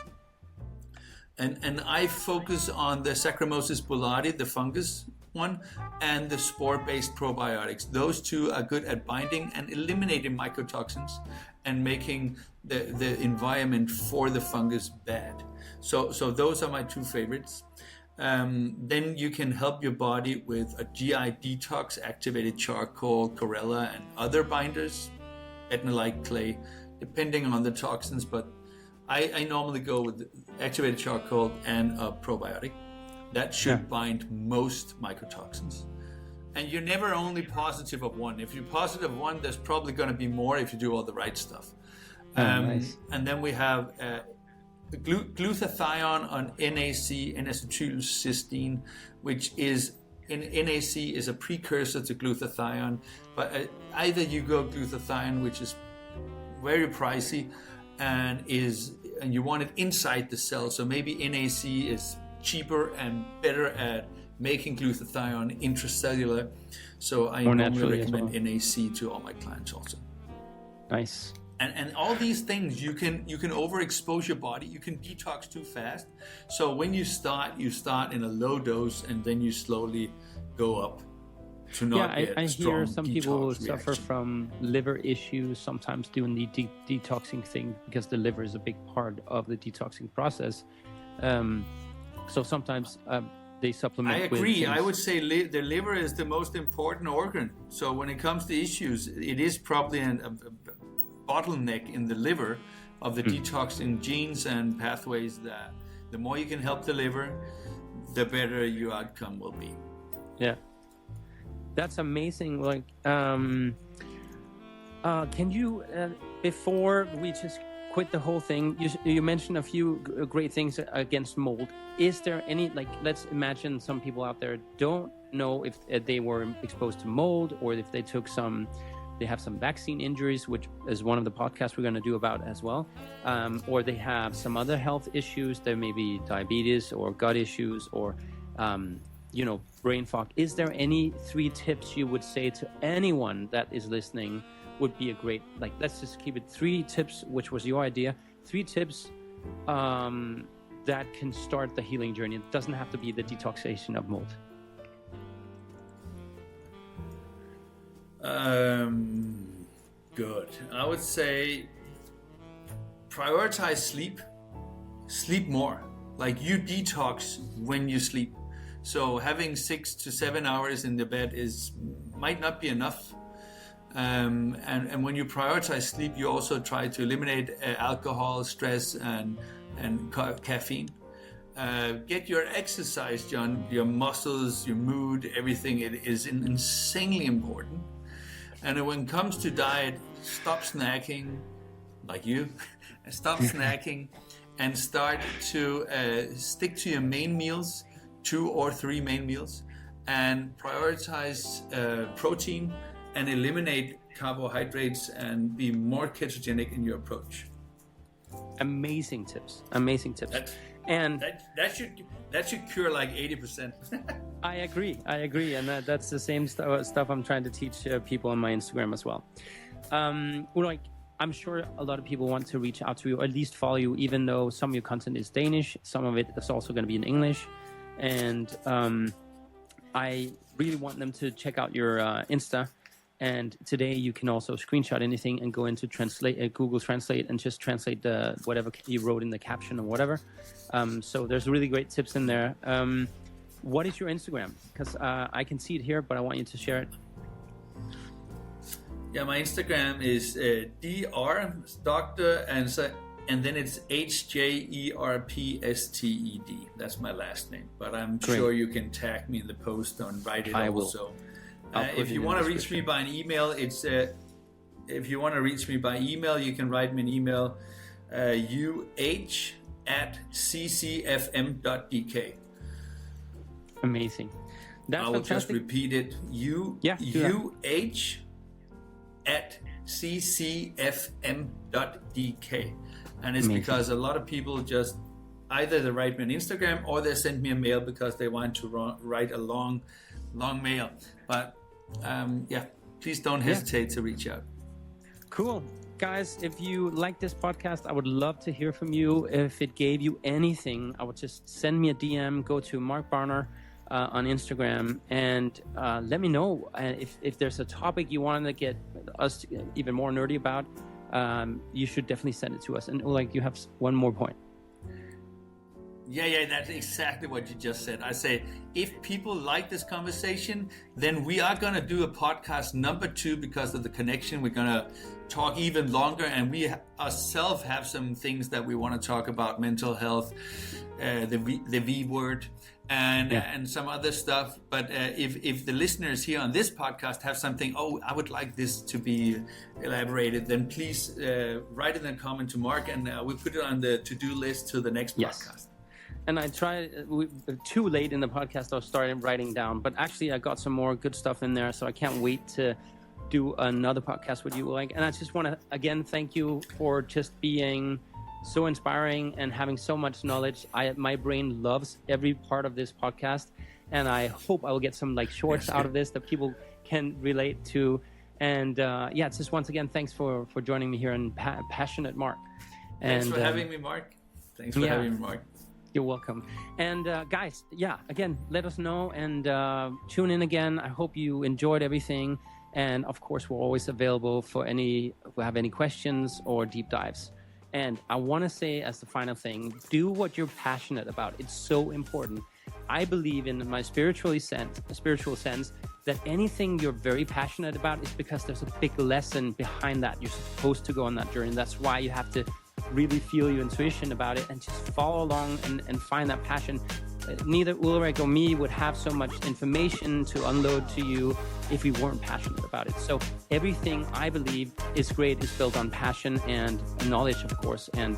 And I focus on the Saccharomyces boulardii, the fungus one, and the spore-based probiotics. Those 2 are good at binding and eliminating mycotoxins and making the environment for the fungus bad. So those are my 2 favorites. Then you can help your body with a GI detox, activated charcoal, chlorella, and other binders, etnolite clay, depending on the toxins. But I normally go with activated charcoal and a probiotic. That should bind most mycotoxins. And you're never only positive of one. If you're positive of one, there's probably going to be more if you do all the right stuff. Nice. And then we have glutathione on NAC, N-acetylcysteine, which is NAC is a precursor to glutathione. But either you go glutathione, which is very pricey, and you want it inside the cell. So maybe NAC is cheaper and better at making glutathione intracellular. So I normally recommend NAC to all my clients also. Nice. And all these things, you can overexpose your body. You can detox too fast. So when you start in a low dose, and then you slowly go up to not get I strong hear some people reaction. suffer from liver issues, sometimes doing the detoxing thing, because the liver is a big part of the detoxing process. So sometimes they supplement. I agree. With I would say the liver is the most important organ. So when it comes to issues, it is probably a bottleneck in the liver of the detoxing genes and pathways. That the more you can help the liver, the better your outcome will be. Yeah, that's amazing. Like, can you before we just quit the whole thing, you mentioned a few great things against mold. Is there any, like, let's imagine some people out there don't know if they were exposed to mold, or if they have some vaccine injuries, which is one of the podcasts we're going to do about as well, or they have some other health issues. There may be diabetes or gut issues, or brain fog. Is there any 3 tips you would say to anyone that is listening would be a great, like, let's just keep it 3 tips, which was your idea, 3 tips that can start the healing journey? It doesn't have to be the detoxification of mold. Good. I would say prioritize sleep. Sleep more. Like, you detox when you sleep. So having 6 to 7 hours in the bed might not be enough. And when you prioritize sleep, you also try to eliminate alcohol, stress, and caffeine. Get your exercise, John. Your muscles, your mood, everything. It is insanely important. And when it comes to diet, stop snacking, like you. Stop snacking, and start to stick to your main meals, 2 or 3 main meals, and prioritize protein, and eliminate carbohydrates, and be more ketogenic in your approach. Amazing tips. That should cure like 80%. I agree, and that's the same stuff I'm trying to teach people on my Instagram as well. Ulrich, I'm sure a lot of people want to reach out to you, or at least follow you, even though some of your content is Danish, some of it is also going to be in English, and I really want them to check out your Insta. And today you can also screenshot anything and go into Google Translate, and just translate whatever you wrote in the caption or whatever. So there's really great tips in there. What is your Instagram? Because I can see it here, but I want you to share it. Yeah, my Instagram is Dr. Doctor, and then it's HJERPSTED. That's my last name. But I'm sure you can tag me in the post and write it also. If you want to reach me by an email, you can write me an email, uh@ccfm.dk. Amazing. That's I will fantastic. just repeat it. ccfm.dk. And it's because a lot of people just either they write me on Instagram, or they send me a mail because they want to write a long mail. But please don't hesitate to reach out. Cool. Guys, if you like this podcast, I would love to hear from you. If it gave you anything, I would just send me a DM, go to Mark Barner on Instagram, and let me know if there's a topic you want to get us even more nerdy about. You should definitely send it to us. And Ulrich, you have one more point. Yeah, that's exactly what you just said. I say, if people like this conversation, then we are going to do a podcast number 2 because of the connection. We're going to talk even longer, and we ourselves have some things that we want to talk about: mental health, the V word, and some other stuff. But if the listeners here on this podcast have something, I would like this to be elaborated, then please write it in a comment to Mark, and we'll put it on the to-do list to the next podcast. And I tried too late in the podcast. I started writing down, but actually I got some more good stuff in there. So I can't wait to do another podcast with you, Ulrik. And I just want to again thank you for just being so inspiring and having so much knowledge. My brain loves every part of this podcast, and I hope I will get some like shorts out of this that people can relate to. And just once again, thanks for joining me here in Passionate Mark. Thanks for having me, Mark. Thanks for having me, Mark. You're welcome. And guys, again, let us know and tune in again. I hope you enjoyed everything. And of course, we're always available for if we have any questions or deep dives. And I want to say as the final thing, do what you're passionate about. It's so important. I believe in my spiritual sense that anything you're very passionate about is because there's a big lesson behind that. You're supposed to go on that journey. That's why you have to really feel your intuition about it and just follow along and find that passion. Neither Ulrich or me would have so much information to unload to you if we weren't passionate about it. So everything I believe is great is built on passion and knowledge, of course, and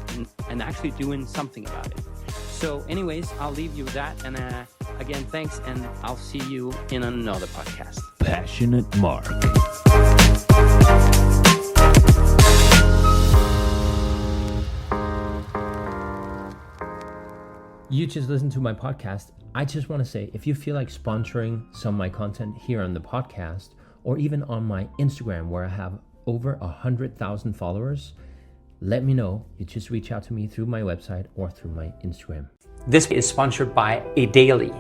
actually doing something about it. So anyways, I'll leave you with that. And again, thanks. And I'll see you in another podcast. Passionate Mark. You just listened to my podcast. I just want to say, if you feel like sponsoring some of my content here on the podcast, or even on my Instagram where I have over 100,000 followers, let me know. You just reach out to me through my website or through my Instagram. This is sponsored by A Daily.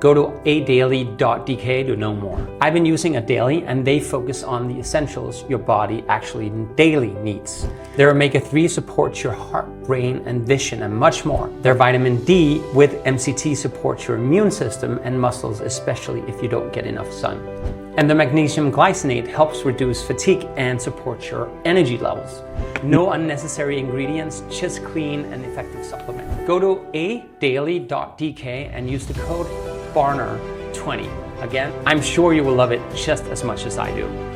Go to adaily.dk to know more. I've been using A Daily, and they focus on the essentials your body actually daily needs. Their omega-3 supports your heart, brain, and vision, and much more. Their vitamin D with MCT supports your immune system and muscles, especially if you don't get enough sun. And the magnesium glycinate helps reduce fatigue and supports your energy levels. No unnecessary ingredients, just clean and effective supplement. Go to adaily.dk and use the code BARNER20. Again, I'm sure you will love it just as much as I do.